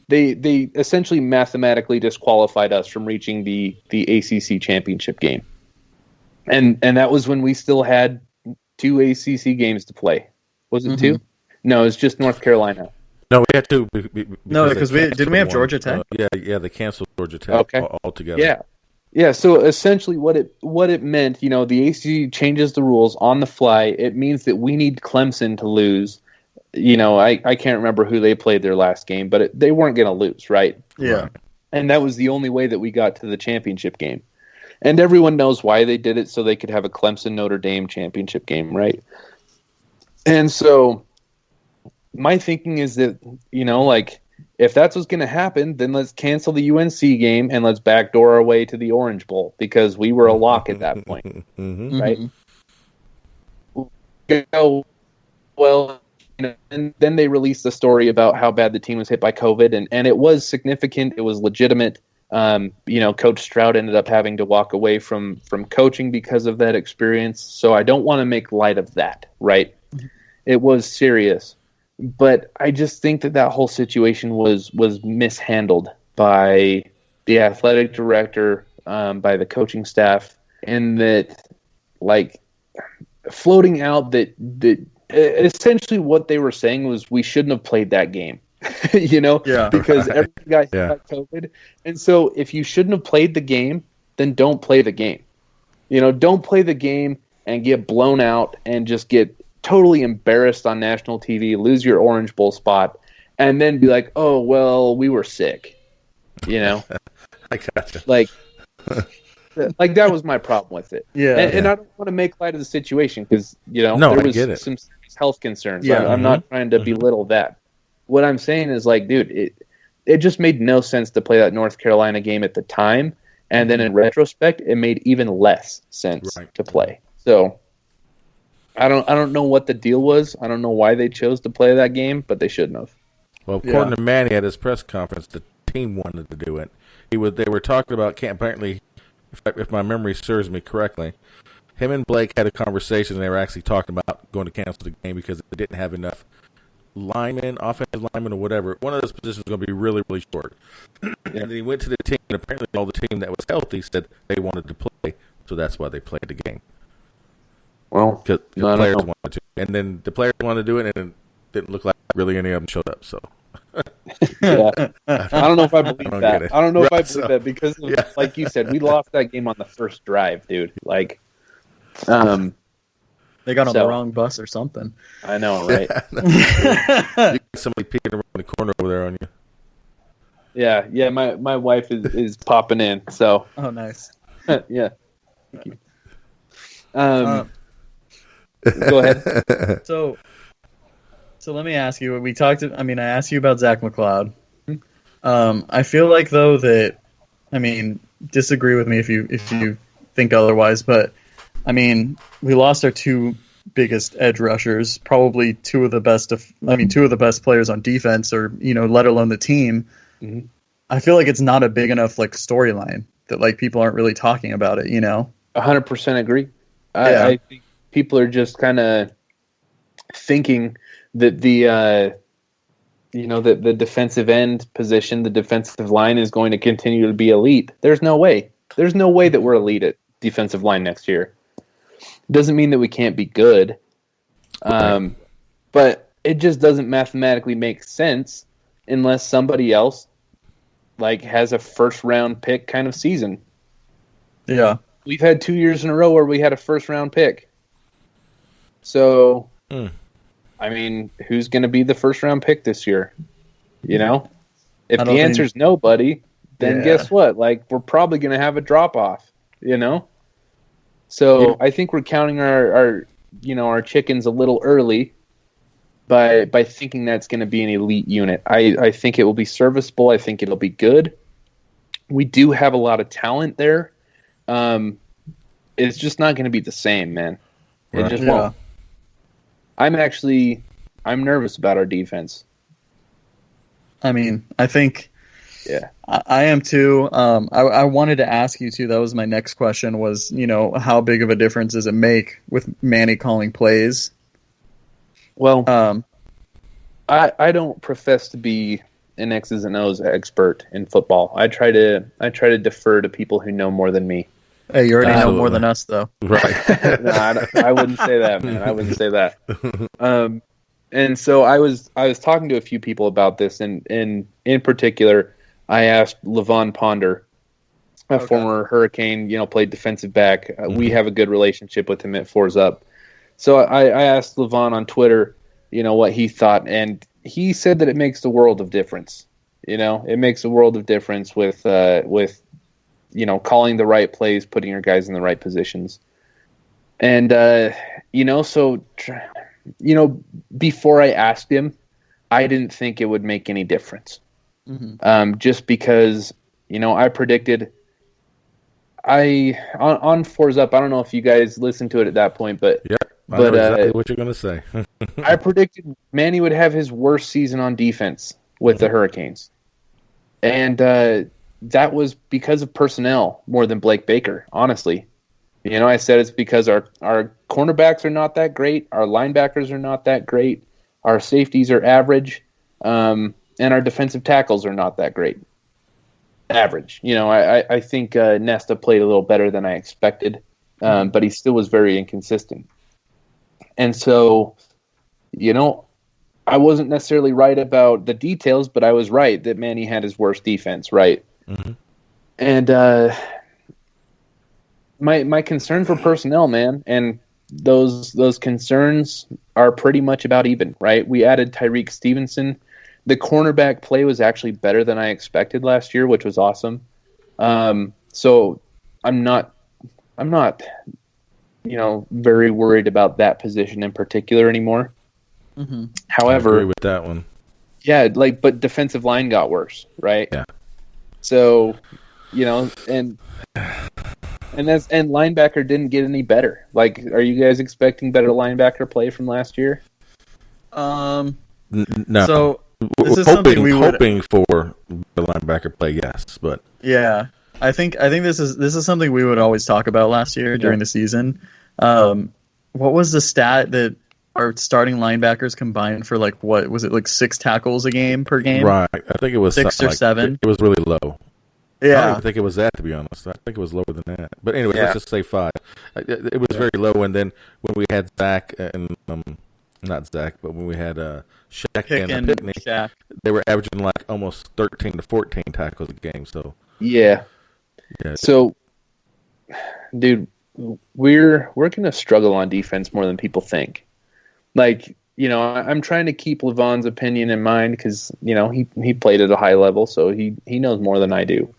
they essentially mathematically disqualified us from reaching the ACC championship game. And that was when we still had 2 ACC games to play. Was it 2? No, it was just North Carolina. No, we had 2. No, because didn't we have Georgia Tech? Yeah, they canceled Georgia Tech altogether. Yeah. So essentially, what it meant, the ACC changes the rules on the fly. It means that we need Clemson to lose. I can't remember who they played their last game, but they weren't going to lose, right? Yeah. And that was the only way that we got to the championship game. And everyone knows why they did it, so they could have a Clemson-Notre Dame championship game, right? And so my thinking is that, if that's what's going to happen, then let's cancel the UNC game and let's backdoor our way to the Orange Bowl, because we were a lock at that point, right? Well, and then they released the story about how bad the team was hit by COVID, and it was significant. It was legitimate. Coach Stroud ended up having to walk away from coaching because of that experience. So I don't want to make light of that, right? It was serious, but I just think that whole situation was mishandled by the athletic director, by the coaching staff, and that like floating out that essentially what they were saying was we shouldn't have played that game. Because every guy got COVID. And so if you shouldn't have played the game, then don't play the game. Don't play the game and get blown out and just get totally embarrassed on national TV, lose your Orange Bowl spot, and then be like, oh, well, we were sick. I gotcha. Like that was my problem with it. Yeah. And I don't want to make light of the situation because, there was some serious health concerns. Yeah. I'm not trying to belittle that. What I'm saying is, like, dude, it just made no sense to play that North Carolina game at the time, and then in retrospect, it made even less sense to play. So I don't know what the deal was. I don't know why they chose to play that game, but they shouldn't have. Well, according to Manny at his press conference, the team wanted to do it. They were talking about apparently, if my memory serves me correctly, him and Blake had a conversation. And they were actually talking about going to cancel the game because they didn't have enough linemen, offensive linemen, or whatever. One of those positions was going to be really, really short. And then he went to the team, and apparently all the team that was healthy said they wanted to play, so that's why they played the game. Well, because the players wanted to, and then the players wanted to do it, and it didn't look like really any of them showed up. So, I don't know if I believe that. I don't know if I believe that because, like you said, we lost that game on the first drive, dude. Like, they got on the wrong bus or something. I know, right? You got somebody peeking around the corner over there on you. Yeah. My wife is popping in. So. Oh, nice. Yeah. Thank you. Go ahead. So let me ask you. I asked you about Zach McLeod. I feel like though that, disagree with me if you think otherwise, but we lost our 2 biggest edge rushers, probably two of the best players on defense, or let alone the team. Mm-hmm. I feel like it's not a big enough storyline that people aren't really talking about it. 100% agree. Yeah. I think people are just kind of thinking that the defensive end position, the defensive line, is going to continue to be elite. There's no way. There's no way that we're elite at defensive line next year. Doesn't mean that we can't be good, But it just doesn't mathematically make sense unless somebody else like has a first round pick kind of season. Yeah. We've had 2 years in a row where we had a first round pick. So, I mean, who's going to be the first round pick this year? You know, if the answer is nobody, then guess what? Like, we're probably going to have a drop off, you know? So I think we're counting our chickens a little early by thinking that's going to be an elite unit. I think it will be serviceable. I think it'll be good. We do have a lot of talent there. It's just not going to be the same, man. It just won't. I'm nervous about our defense. I mean, I think I am too. I wanted to ask you too. That was my next question was, how big of a difference does it make with Manny calling plays? Well, I don't profess to be an X's and O's expert in football. I try to defer to people who know more than me. Hey, you already know more than us, though. Right. No, I wouldn't say that, man. I wouldn't say that. And so I was talking to a few people about this, and in particular, I asked Levon Ponder, a former Hurricane, played defensive back. We have a good relationship with him at Fours Up. So I asked Levon on Twitter, what he thought, and he said that it makes the world of difference. It makes a world of difference with calling the right plays, putting your guys in the right positions. And, before I asked him, I didn't think it would make any difference. Mm-hmm. Just because, I predicted on Fours Up, I don't know if you guys listened to it at that point, but I know exactly what you're going to say. I predicted Manny would have his worst season on defense with the Hurricanes. And, that was because of personnel more than Blake Baker, honestly. I said it's because our cornerbacks are not that great, our linebackers are not that great, our safeties are average, and our defensive tackles are not that great. Average. I think Nesta played a little better than I expected, but he still was very inconsistent. And so, I wasn't necessarily right about the details, but I was right that Manny had his worst defense, right? Mm-hmm. And my concern for personnel, man, and those concerns are pretty much about even, right? We added Tyreek Stevenson. The cornerback play was actually better than I expected last year, which was awesome. So I'm not very worried about that position in particular anymore. Mm-hmm. However, I agree with that one. Yeah, but defensive line got worse, right? Yeah. So, and linebacker didn't get any better. Are you guys expecting better linebacker play from last year? No. So this is hoping for the linebacker play, yes, but yeah, I think this is something we would always talk about last year during the season. What was the stat that our starting linebackers combined for what was it 6 tackles a game per game? Right, I think it was 6 or 7. It was really low. Yeah, I don't even think it was that, to be honest. I think it was lower than that. But anyway, let's just say 5. It was very low, and then when we had Zach and not Zach, but when we had Shaq and Pitney, Shaq, they were averaging almost 13 to 14 tackles a game. So yeah. So, dude, we're gonna struggle on defense more than people think. I'm trying to keep Levon's opinion in mind because he played at a high level, so he knows more than I do.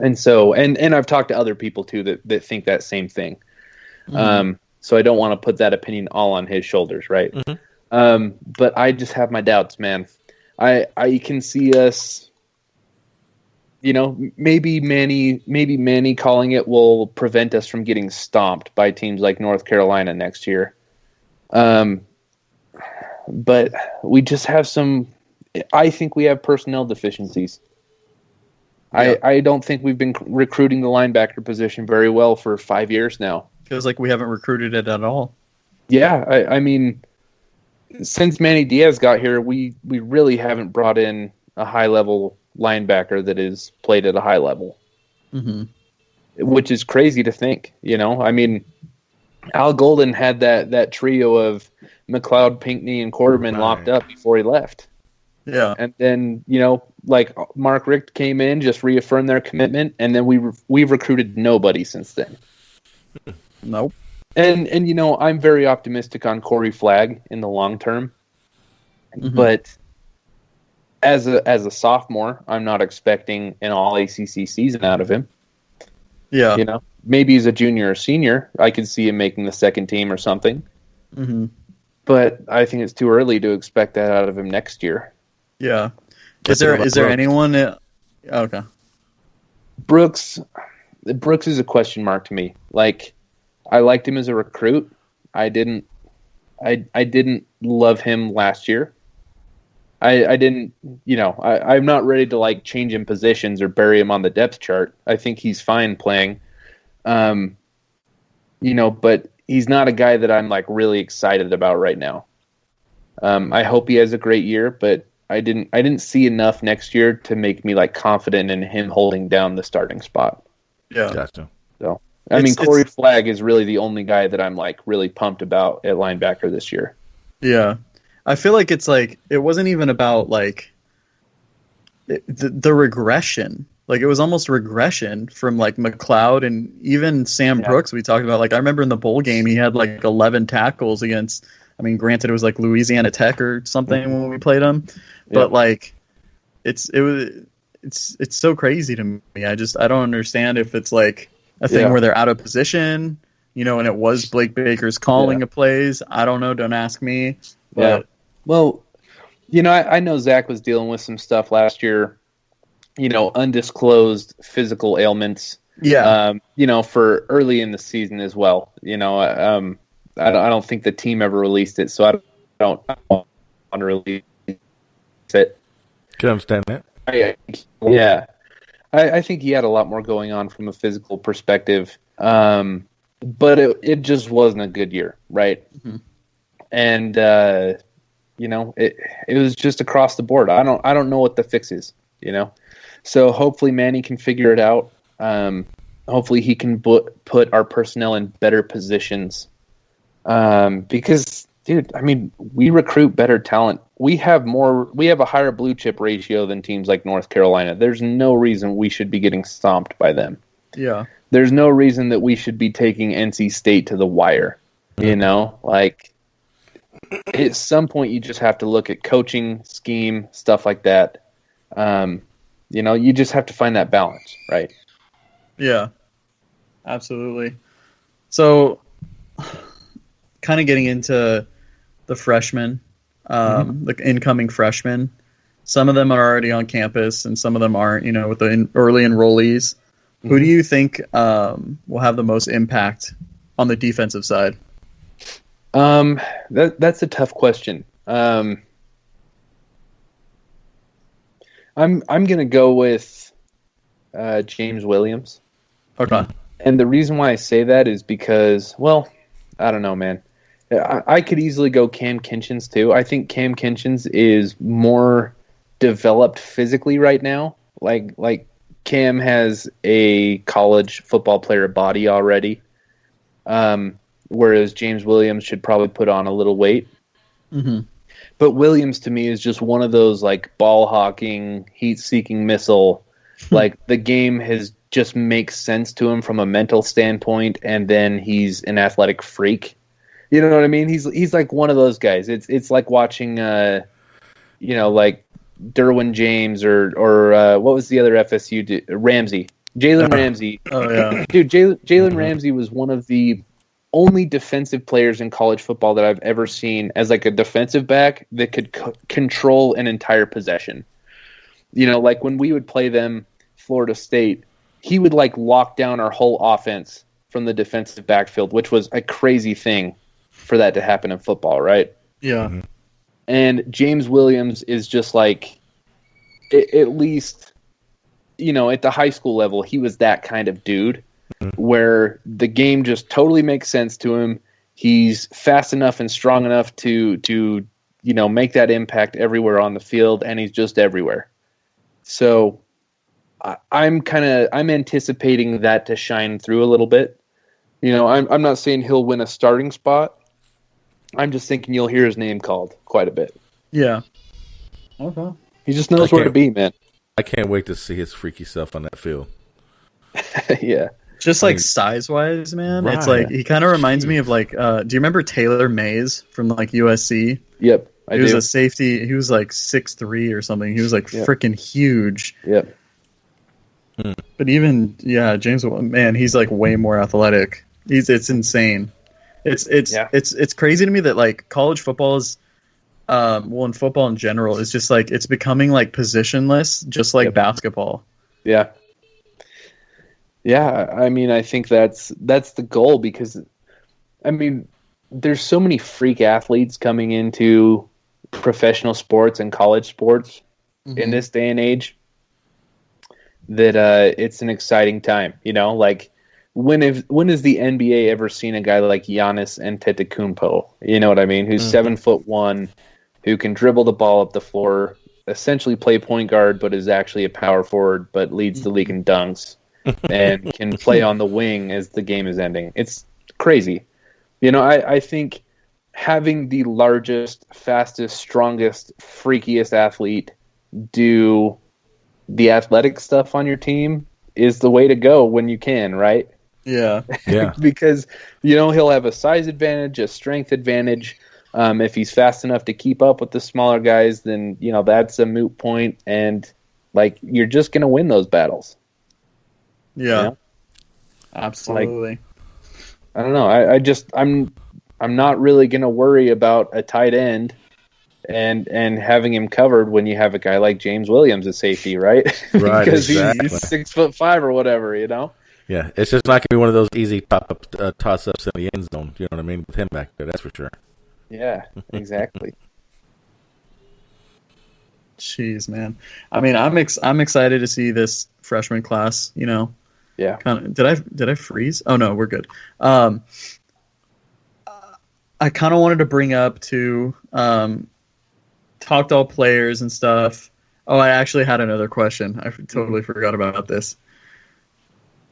And so, and I've talked to other people too that think that same thing. Mm-hmm. So I don't want to put that opinion all on his shoulders, right? Mm-hmm. But I just have my doubts, man. I can see us, maybe Manny calling it will prevent us from getting stomped by teams like North Carolina next year. But we just have I think we have personnel deficiencies. Yeah. I don't think we've been recruiting the linebacker position very well for 5 years now. Feels like we haven't recruited it at all. Yeah, I mean, since Manny Diaz got here, we really haven't brought in a high-level linebacker that is played at a high level. Mm-hmm. Which is crazy to think, I mean, Al Golden had that trio of McLeod, Pinckney, and Quarterman locked up before he left. Yeah. And then, like Mark Richt came in, just reaffirmed their commitment, and then we've recruited nobody since then. Nope. And I'm very optimistic on Corey Flagg in the long term. Mm-hmm. But as a sophomore, I'm not expecting an all ACC season out of him. Yeah. Maybe as a junior or senior, I could see him making the second team or something. Mm-hmm. But I think it's too early to expect that out of him next year. Yeah. Is there anyone? Okay. Brooks is a question mark to me. Like, I liked him as a recruit. I didn't love him last year. I didn't, I'm not ready to like change him positions or bury him on the depth chart. I think he's fine playing. But he's not a guy that I'm like really excited about right now. I hope he has a great year, but I didn't see enough next year to make me like confident in him holding down the starting spot. Yeah. Gotcha. So, Corey Flagg is really the only guy that I'm like really pumped about at linebacker this year. Yeah. I feel like it's like, it wasn't even about like the regression. Like, it was almost regression from like McLeod and even Sam Brooks we talked about. Like, I remember in the bowl game, he had like 11 tackles against, granted it was like Louisiana Tech or something when we played them, but like it's so crazy to me. I don't understand if it's like a thing where they're out of position, and it was Blake Baker's calling of plays. I don't know. Don't ask me. But well, I know Zach was dealing with some stuff last year, undisclosed physical ailments. Yeah. For early in the season as well. I don't think the team ever released it, so I don't want to release it. Can understand that. I think he had a lot more going on from a physical perspective, but it just wasn't a good year, right? Mm-hmm. And it was just across the board. I don't know what the fix is, So hopefully Manny can figure it out. Hopefully he can put our personnel in better positions. Because, dude, we recruit better talent. We have a higher blue chip ratio than teams like North Carolina. There's no reason we should be getting stomped by them. Yeah. There's no reason that we should be taking NC State to the wire. Like, at some point you just have to look at coaching, scheme, stuff like that. You just have to find that balance, right? Yeah, absolutely. So, kind of getting into the freshmen, the incoming freshmen. Some of them are already on campus, and some of them aren't. With the early enrollees, who do you think will have the most impact on the defensive side? That's a tough question. I'm gonna go with James Williams. Okay. And the reason why I say that is because, well, I don't know, man. I could easily go Cam Kinchins too. I think Cam Kinchins is more developed physically right now. Like Cam has a college football player body already, whereas James Williams should probably put on a little weight. Mm-hmm. But Williams to me is just one of those like ball hawking, heat seeking missile. Like the game just makes sense to him from a mental standpoint, and then he's an athletic freak. You know what I mean? He's like one of those guys. It's like watching, like Derwin James or what was the other FSU Ramsey, Jalen Ramsey. Oh yeah, dude, Jalen Ramsey was one of the only defensive players in college football that I've ever seen as like a defensive back that could control an entire possession. Like when we would play them, Florida State, he would like lock down our whole offense from the defensive backfield, which was a crazy thing for that to happen in football, right? Yeah. Mm-hmm. And James Williams is just like, at least, at the high school level, he was that kind of dude where the game just totally makes sense to him. He's fast enough and strong enough to make that impact everywhere on the field, and he's just everywhere. So I'm anticipating that to shine through a little bit. I'm not saying he'll win a starting spot. I'm just thinking you'll hear his name called quite a bit. Yeah. Okay. He just knows where to be, man. I can't wait to see his freaky stuff on that field. Yeah. Just like size-wise, man. Right. It's like he kind of reminds me of like, do you remember Taylor Mays from like USC? Yep, He was a safety. He was like 6'3" or something. He was like freaking huge. Yep. But even James, man, he's like way more athletic. It's insane. It's crazy to me that like college football is, and football in general is just like it's becoming like positionless, just like basketball. Yeah. Yeah, I mean, I think that's the goal because, I mean, there's so many freak athletes coming into professional sports and college sports in this day and age that it's an exciting time. Like when has the NBA ever seen a guy like Giannis Antetokounmpo? You know what I mean? Who's 7'1", who can dribble the ball up the floor, essentially play point guard, but is actually a power forward, but leads the league in dunks. And can play on the wing as the game is ending. It's crazy. I think having the largest, fastest, strongest, freakiest athlete do the athletic stuff on your team is the way to go when you can, right? Yeah. Because, he'll have a size advantage, a strength advantage. If he's fast enough to keep up with the smaller guys, then, that's a moot point. And, you're just going to win those battles. Yeah, absolutely. I don't know. I'm not really going to worry about a tight end and having him covered when you have a guy like James Williams at safety, right? Right, because exactly. he's 6'5" or whatever, Yeah, it's just not going to be one of those easy toss-ups in the end zone. You know what I mean? With him back there, that's for sure. Yeah, exactly. Jeez, man. I mean, I'm excited to see this freshman class. Yeah. Did I freeze? Oh no, we're good. I kind of wanted to bring up to talk to all players and stuff. Oh, I actually had another question. I totally forgot about this.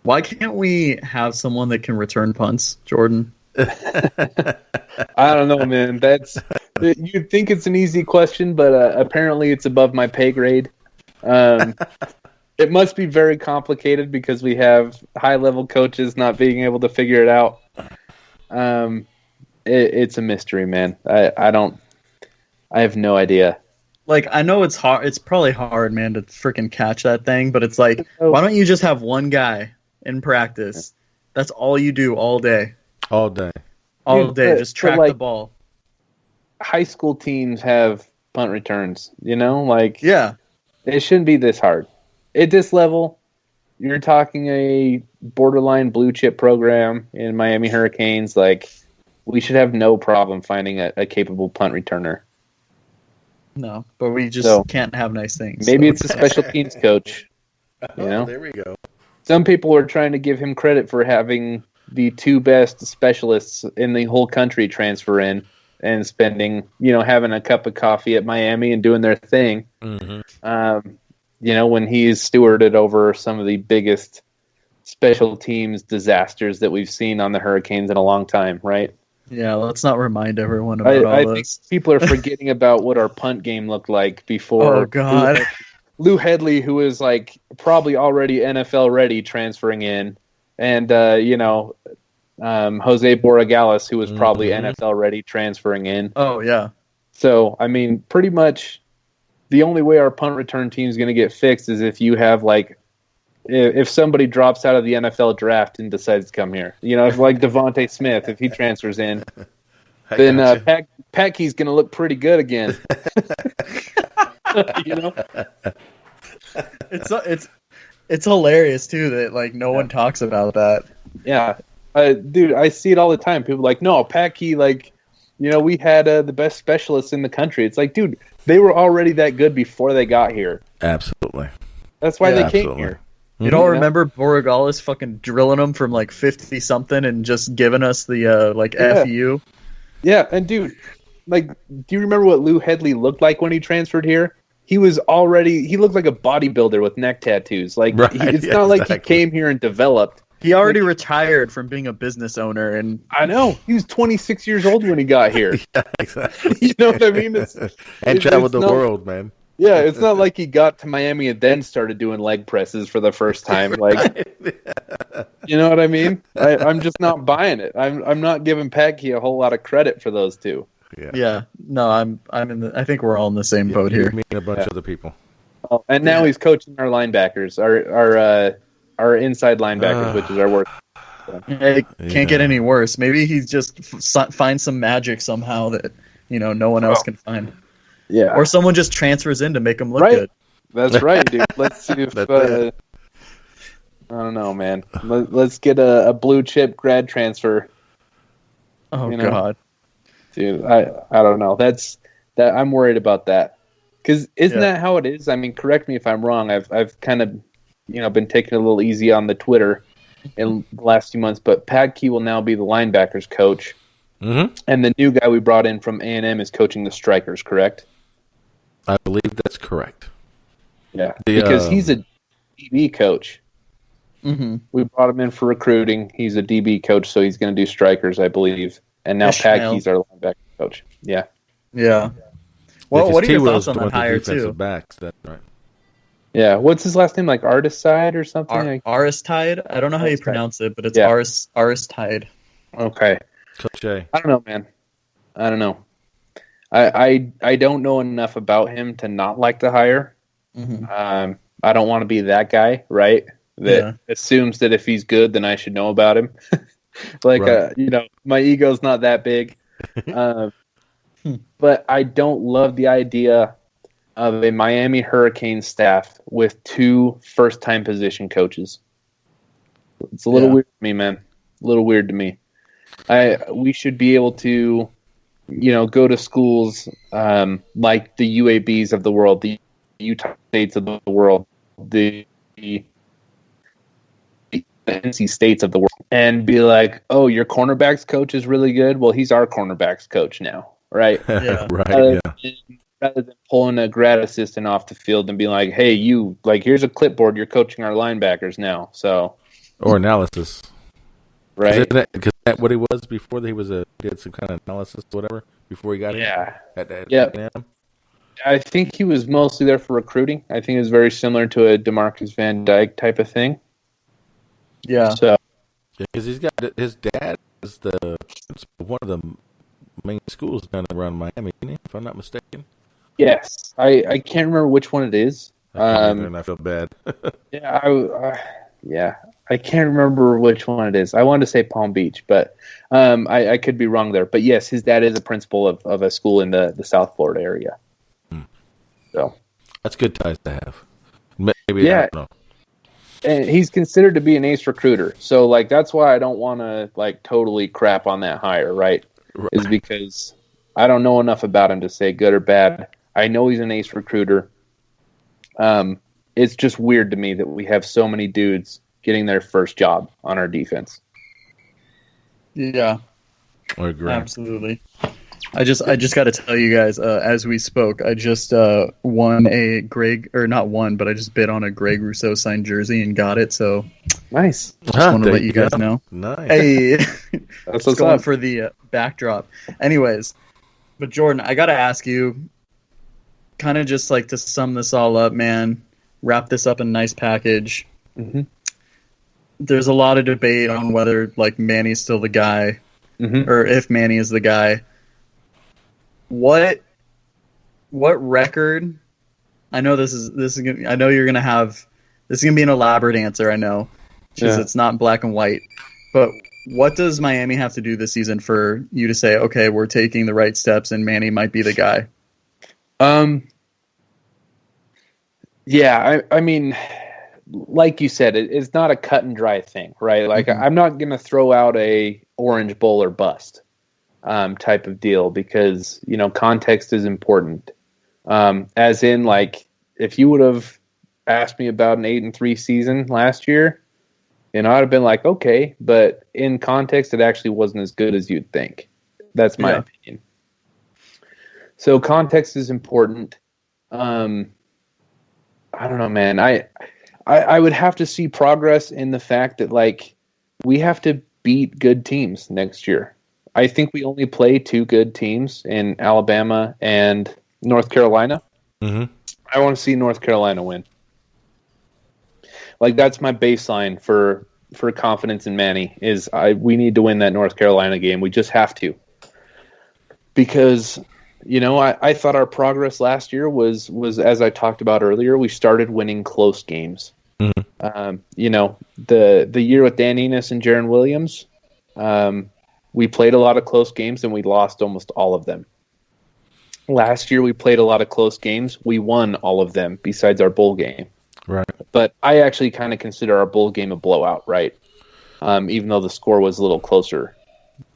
Why can't we have someone that can return punts, Jordan? I don't know, man. You'd think it's an easy question, but apparently it's above my pay grade. It must be very complicated because we have high-level coaches not being able to figure it out. It's a mystery, man. I have no idea. Like, I know it's hard. It's probably hard, man, to freaking catch that thing. But it's like, why don't you just have one guy in practice? That's all you do all day. All day. All day. Just track the ball. High school teams have punt returns, Yeah. It shouldn't be this hard. At this level, you're talking a borderline blue chip program in Miami Hurricanes. We should have no problem finding a capable punt returner. No, but we just can't have nice things. Maybe it's a special teams coach. There we go. Some people are trying to give him credit for having the two best specialists in the whole country transfer in and spending, having a cup of coffee at Miami and doing their thing. Mm-hmm. When he's stewarded over some of the biggest special teams disasters that we've seen on the Hurricanes in a long time, right? Yeah, let's not remind everyone about all this. I think people are forgetting about what our punt game looked like before. Oh, God. Lou Headley, who is probably already NFL ready, transferring in, and Jose Borregales, who was probably NFL ready, transferring in. Oh yeah. So I mean, pretty much the only way our punt return team is going to get fixed is if you have if somebody drops out of the NFL draft and decides to come here. If Devontae Smith, if he transfers in, then Pat Key's going to look pretty good again. It's hilarious too that no one talks about that. Yeah, dude, I see it all the time. People are no, Pat Key, we had the best specialists in the country. It's dude, they were already that good before they got here. Absolutely. That's why they came here. You don't remember Borregales fucking drilling them from 50 something and just giving us the FU? Yeah, and dude, do you remember what Lou Headley looked like when he transferred here? He looked like a bodybuilder with neck tattoos. Right, it's not like he came here and developed. He already retired from being a business owner, and I know he was 26 years old when he got here. Yeah, exactly. You know what I mean? Traveled the world, man. Yeah, it's not like he got to Miami and then started doing leg presses for the first time. Like, you know what I mean? I'm just not buying it. I'm not giving Padkey a whole lot of credit for those two. Yeah. No, I'm in the. I think we're all in the same boat here. Me and a bunch of other people. Oh, and now he's coaching our linebackers, our inside linebackers, which is our work. It can't get any worse. Maybe he just finds some magic somehow that no one else can find. Yeah, or someone just transfers in to make him look good. That's right, dude. Let's see if I don't know, man. Let's get a blue chip grad transfer. Oh God, dude, I don't know. That I'm worried about that because isn't that how it is? I mean, correct me if I'm wrong. I've kind of been taking it a little easy on the Twitter in the last few months, but Padkey will now be the linebackers coach, and the new guy we brought in from A&M is coaching the strikers. Correct? I believe that's correct. Yeah, because he's a DB coach. Mm-hmm. We brought him in for recruiting. He's a DB coach, so he's going to do strikers, I believe. And now Padkey's our linebacker coach. Yeah. Yeah. Well, what are your thoughts on that hire, too? Backs, that's right. Yeah. What's his last name? Like Artistide or something? Artistide? I don't know how you pronounce it, but it's Artistide. Okay. Coach A. I don't know, man. I don't know. I don't know enough about him to not like the hire. Mm-hmm. I don't want to be that guy, right? That assumes that if he's good, then I should know about him. My ego's not that big. But I don't love the idea of a Miami Hurricanes staff with 2 first-time position coaches. It's a little weird to me, man. A little weird to me. We should be able to, go to schools like the UABs of the world, the Utah States of the world, the NC States of the world, and be like, oh, your cornerbacks coach is really good? Well, he's our cornerbacks coach now, right? Yeah. Right, rather than pulling a grad assistant off the field and being like, hey, here's a clipboard, you're coaching our linebackers now. So, or analysis. Right. Because that what he was before he did some kind of analysis or whatever before he got here? Yeah. I think he was mostly there for recruiting. I think it was very similar to a DeMarcus Van Dyke type of thing. Yeah. So, because he's got his dad is one of the main schools down around Miami, isn't he, if I'm not mistaken? Yes. I can't remember which one it is. And I feel bad. I can't remember which one it is. I wanted to say Palm Beach, but I could be wrong there. But yes, his dad is a principal of a school in the South Florida area. So that's good ties to have. Maybe I don't know. And he's considered to be an ace recruiter. So that's why I don't want to totally crap on that hire, right? Is because I don't know enough about him to say good or bad. I know he's an ace recruiter. It's just weird to me that we have so many dudes getting their first job on our defense. Yeah. I agree. Absolutely. I just got to tell you guys, as we spoke, I just won a not won, but I just bid on a Greg Rousseau signed jersey and got it. So nice. Just want to let you guys know. Nice. Hey, that's just going for the backdrop. Anyways, but Jordan, I got to ask you, kind of just to sum this all up, man. Wrap this up in a nice package. Mm-hmm. There's a lot of debate on whether Manny's still the guy, or if Manny is the guy. What record? I know this is gonna, I know you're gonna have this is gonna be an elaborate answer. I know because it's not black and white. But what does Miami have to do this season for you to say, okay, we're taking the right steps and Manny might be the guy? Yeah, I mean, like you said, it's not a cut and dry thing, right? I'm not gonna throw out a Orange Bowl or bust type of deal because context is important. As in, if you would have asked me about an 8-3 season last year, I'd have been like, okay, but in context, it actually wasn't as good as you'd think. That's my opinion. So context is important. I don't know, man. I would have to see progress in the fact that we have to beat good teams next year. I think we only play 2 good teams in Alabama and North Carolina. Mm-hmm. I want to see North Carolina win. Like, that's my baseline for confidence in Manny is we need to win that North Carolina game. We just have to. Because, I thought our progress last year was as I talked about earlier, we started winning close games. Mm-hmm. The year with Dan Enos and Jaron Williams, we played a lot of close games and we lost almost all of them. Last year we played a lot of close games. We won all of them besides our bowl game. Right. But I actually kind of consider our bowl game a blowout, right? Even though the score was a little closer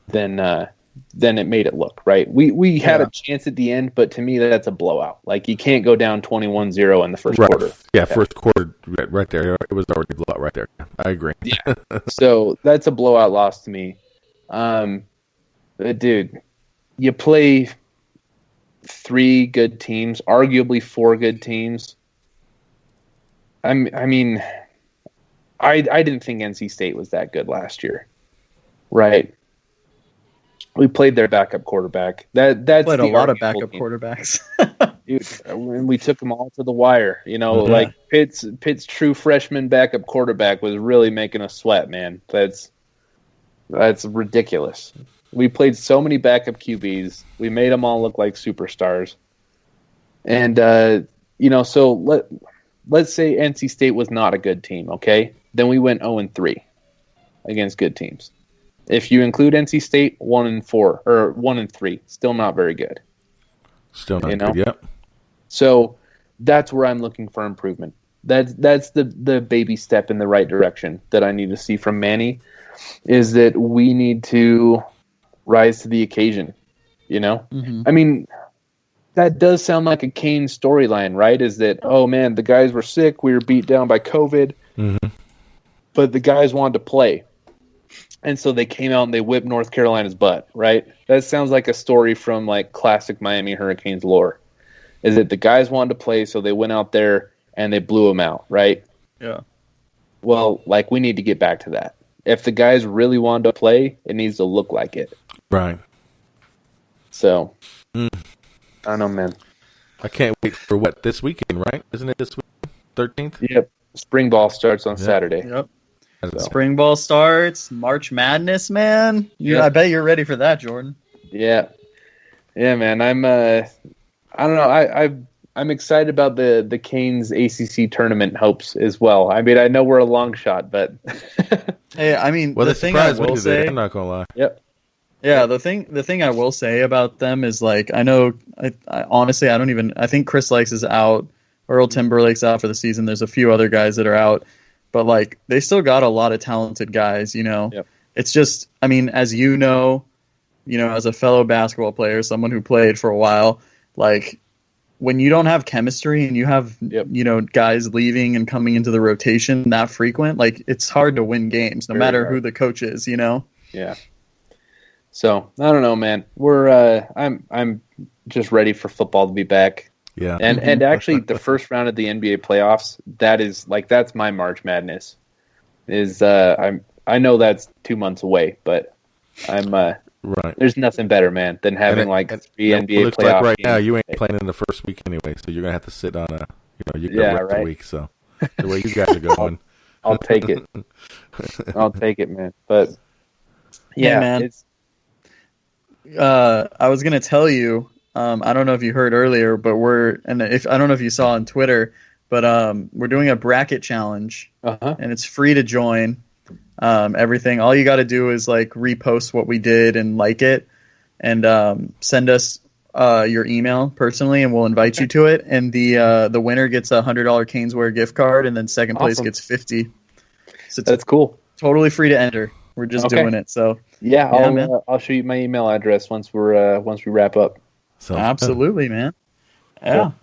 than it made it look, right? We had a chance at the end, but to me that's a blowout. Like, you can't go down 21-0 in the first quarter. Yeah, first quarter right there. It was already a blowout right there. I agree. Yeah. So that's a blowout loss to me. Dude, you play 3 good teams, arguably 4 good teams. I mean, I didn't think NC State was that good last year, right? We played their backup quarterback. That's played a lot of backup quarterbacks. Dude, when we took them all to the wire, Mm-hmm. like Pitt's true freshman backup quarterback was really making us sweat, man. That's ridiculous. We played so many backup QBs. We made them all look like superstars. And so let's say NC State was not a good team, okay? Then we went 0-3 against good teams. If you include NC State, 1-4 or 1-3, still not very good. Still not good. Yep. So that's where I'm looking for improvement. That's the baby step in the right direction that I need to see from Manny, is that we need to rise to the occasion. Mm-hmm. I mean, that does sound like a Kane storyline, right? Is that, oh man, the guys were sick, we were beat down by COVID, mm-hmm. but the guys wanted to play. And so they came out and they whipped North Carolina's butt, right? That sounds like a story from like classic Miami Hurricanes lore. Is that the guys wanted to play, so they went out there and they blew them out, right? Yeah. Well, like, we need to get back to that. If the guys really wanted to play, it needs to look like it. Right. So, I don't know, man. I can't wait for this weekend, right? Isn't it this week? 13th? Yep. Spring ball starts on Saturday. Yep. So. Spring ball starts. March Madness, man. Yep. I bet you're ready for that, Jordan. Yeah. Yeah, man. I don't know. I'm excited about the Canes ACC tournament hopes as well. I mean, I know we're a long shot, but hey, I mean, well, the thing I will say, I'm not gonna lie. Yep. Yeah, the thing I will say about them is, like, I know, I honestly, I think Chris Likes is out. Earl Timberlake's out for the season. There's a few other guys that are out, but like, they still got a lot of talented guys. Yep. It's just, I mean, as as a fellow basketball player, someone who played for a while, like, when you don't have chemistry and you have, guys leaving and coming into the rotation that frequent, like, it's hard to win games, no matter who the coach is, Yeah. So, I don't know, man. I'm just ready for football to be back. Yeah. And actually, the first round of the NBA playoffs, that's my March Madness. I know that's 2 months away, but I'm right. There's nothing better, man, than having three NBA looks playoff like right games. now you ain't playing in the first week anyway, so you're gonna have to sit on the week. So the way you guys are going, I'll take it. I'll take it, man. But yeah, hey, man. I was gonna tell you. I don't know if you heard earlier, but I don't know if you saw on Twitter, but we're doing a bracket challenge, and it's free to join. Everything. All you got to do is like repost what we did and like it, and send us your email personally, and we'll invite you to it. And the winner gets a $100 Caneswear gift card, and then second place gets $50. So that's cool. Totally free to enter. We're just doing it. So I'll show you my email address once we wrap up. So absolutely, man. Yeah. Cool.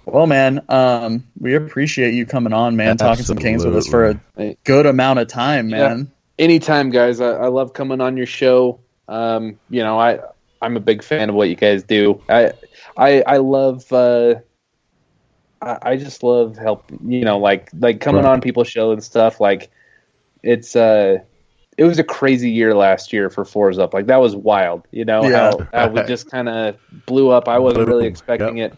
Well, man, we appreciate you coming on, man, talking some Canes with us for a good amount of time, man. Yeah. Anytime, guys. I love coming on your show. I'm a big fan of what you guys do. I love I just love helping, like coming on people's show and stuff. Like, it's it was a crazy year last year for Fours Up. Like, that was wild. You know, how we just kind of blew up. I wasn't really expecting it.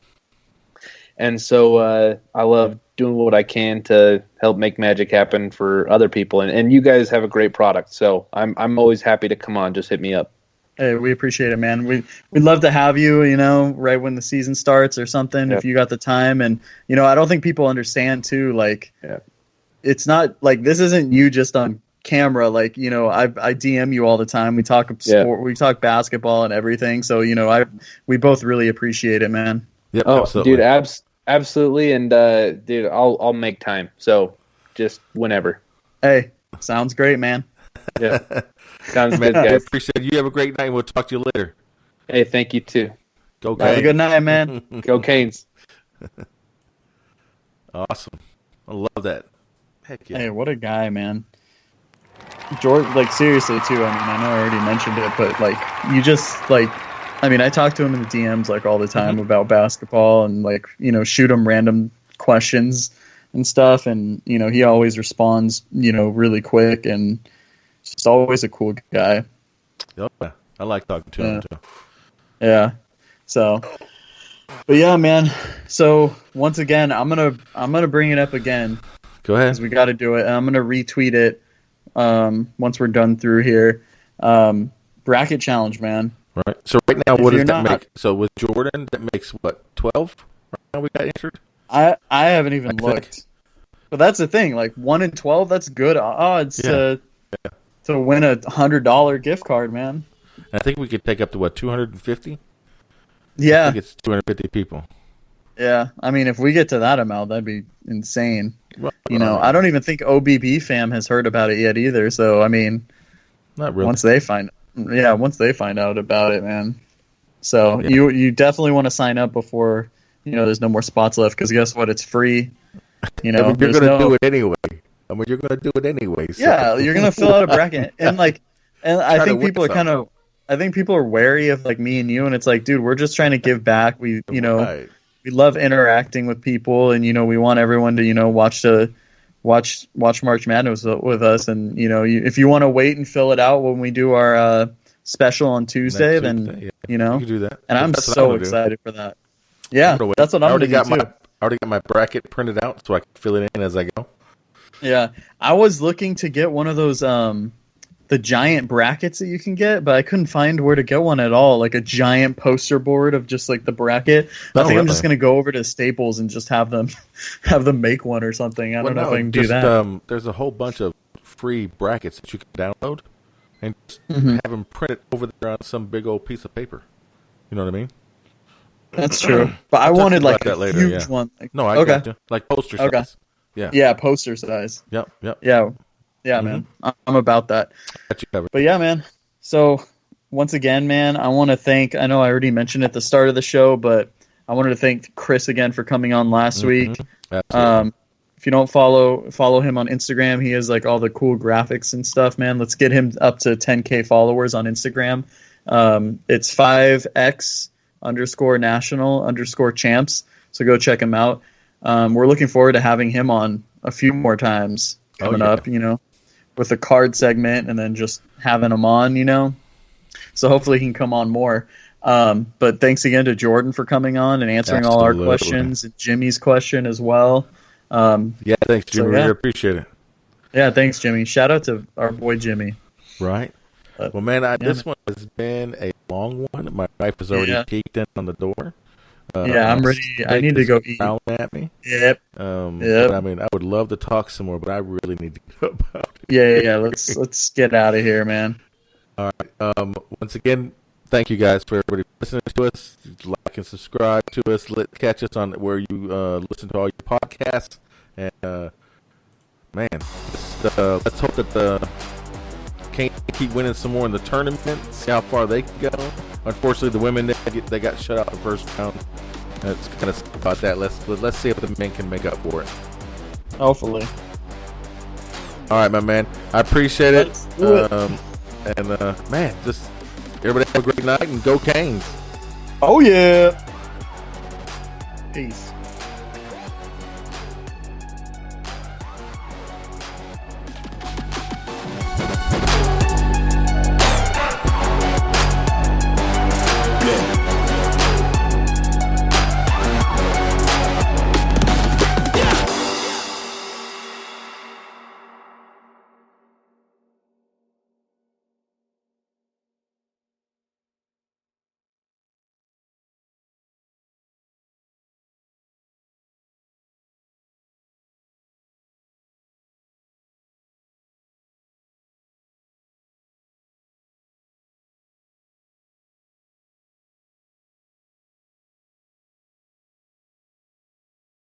And so I love doing what I can to help make magic happen for other people. And you guys have a great product. So I'm always happy to come on. Just hit me up. Hey, we appreciate it, man. We'd love to have you, you know, right when the season starts or something, if you got the time. And, you know, I don't think people understand, too, like, it's not, like, this isn't you just on camera. Like, you know, I DM you all the time. We talk sport, we talk basketball and everything. So, you know, we both really appreciate it, man. Yep, oh, absolutely. Dude, absolutely. And, dude, I'll make time. So just whenever. Hey, sounds great, man. Yeah. Sounds good, guys. I appreciate it. You have a great night, and we'll talk to you later. Hey, thank you, too. Go Canes. Have a good night, man. Go Canes. Awesome. I love that. Heck yeah. Hey, what a guy, man. George, like, seriously, too. I mean, I know I already mentioned it, but, like, you just, like, I mean, I talk to him in the DMs, like, all the time about basketball and, like, you know, shoot him random questions and stuff. And, you know, he always responds, you know, really quick and just always a cool guy. Oh, yeah. I like talking to him, too. Yeah. So, but yeah, man. So once again, I'm gonna bring it up again. Go ahead. Because we got to do it. And I'm gonna retweet it once we're done through here. Bracket challenge, man. Right. So right now, what does that not, make? So with Jordan, that makes what, 12? Right now we got entered. I haven't even looked. But that's the thing. Like 1 in 12, that's good odds to win a $100 gift card, man. And I think we could take up to what, 250? Yeah. I think it's 250 people. Yeah. I mean, if we get to that amount, that'd be insane. Well, you know, I don't even think OBB fam has heard about it yet either. So I mean, not really. Once they find out about it, man. So you definitely want to sign up before, you know, there's no more spots left, because guess what? It's free. You know, you're going to do it anyway. I mean, you're going to do it anyway. So. Yeah, you're going to fill out a bracket, and I think people are I think people are wary of like me and you, and it's like, dude, we're just trying to give back. We, you know, we love interacting with people, and you know, we want everyone to, you know, watch March Madness with us, and you know, if you want to wait and fill it out when we do our special on Tuesday, then you know, you can do that. And I'm so excited for that. Yeah, that's what I'm going to do too. I already got my bracket printed out, so I can fill it in as I go. Yeah, I was looking to get one of those the giant brackets that you can get, but I couldn't find where to get one at all. Like a giant poster board of just like the bracket. I think I'm just going to go over to Staples and just have them make one or something. I don't know if I can do that. There's a whole bunch of free brackets that you can download and just have them printed over there on some big old piece of paper. You know what I mean? That's true. But I wanted like a huge one. Like, no, I got you. Like poster size. Yeah. Yeah, poster size. Yep. Yeah, man. I'm about that. But yeah, man. So once again, man, I want to thank, I know I already mentioned at the start of the show, but I wanted to thank Chris again for coming on last week. If you don't follow him on Instagram, he has like all the cool graphics and stuff, man. Let's get him up to 10K followers on Instagram. It's 5x_national_champs. So go check him out. We're looking forward to having him on a few more times coming up, you know, with a card segment and then just having him on, you know. So hopefully he can come on more. But thanks again to Jordan for coming on and answering all our questions, and Jimmy's question as well. Thanks, Jimmy. Really appreciate it. Yeah, thanks, Jimmy. Shout out to our boy Jimmy. Right. Well, man, this one has been a long one. My wife has already peeked in on the door. I'm ready. I need to go eat. At me. Yep. I mean, I would love to talk some more, but I really need to go about it. Yeah. Let's get out of here, man. All right. Once again, thank you guys for everybody listening to us. Like and subscribe to us. Catch us on where you listen to all your podcasts. And man, let's hope that the Canes keep winning some more in the tournament. See how far they can go. Unfortunately, the women they got shut out the first round. It's kind of sad about that. Let's see if the men can make up for it. Hopefully. All right, my man. I appreciate it. Man, just everybody have a great night and go Canes. Oh yeah. Peace.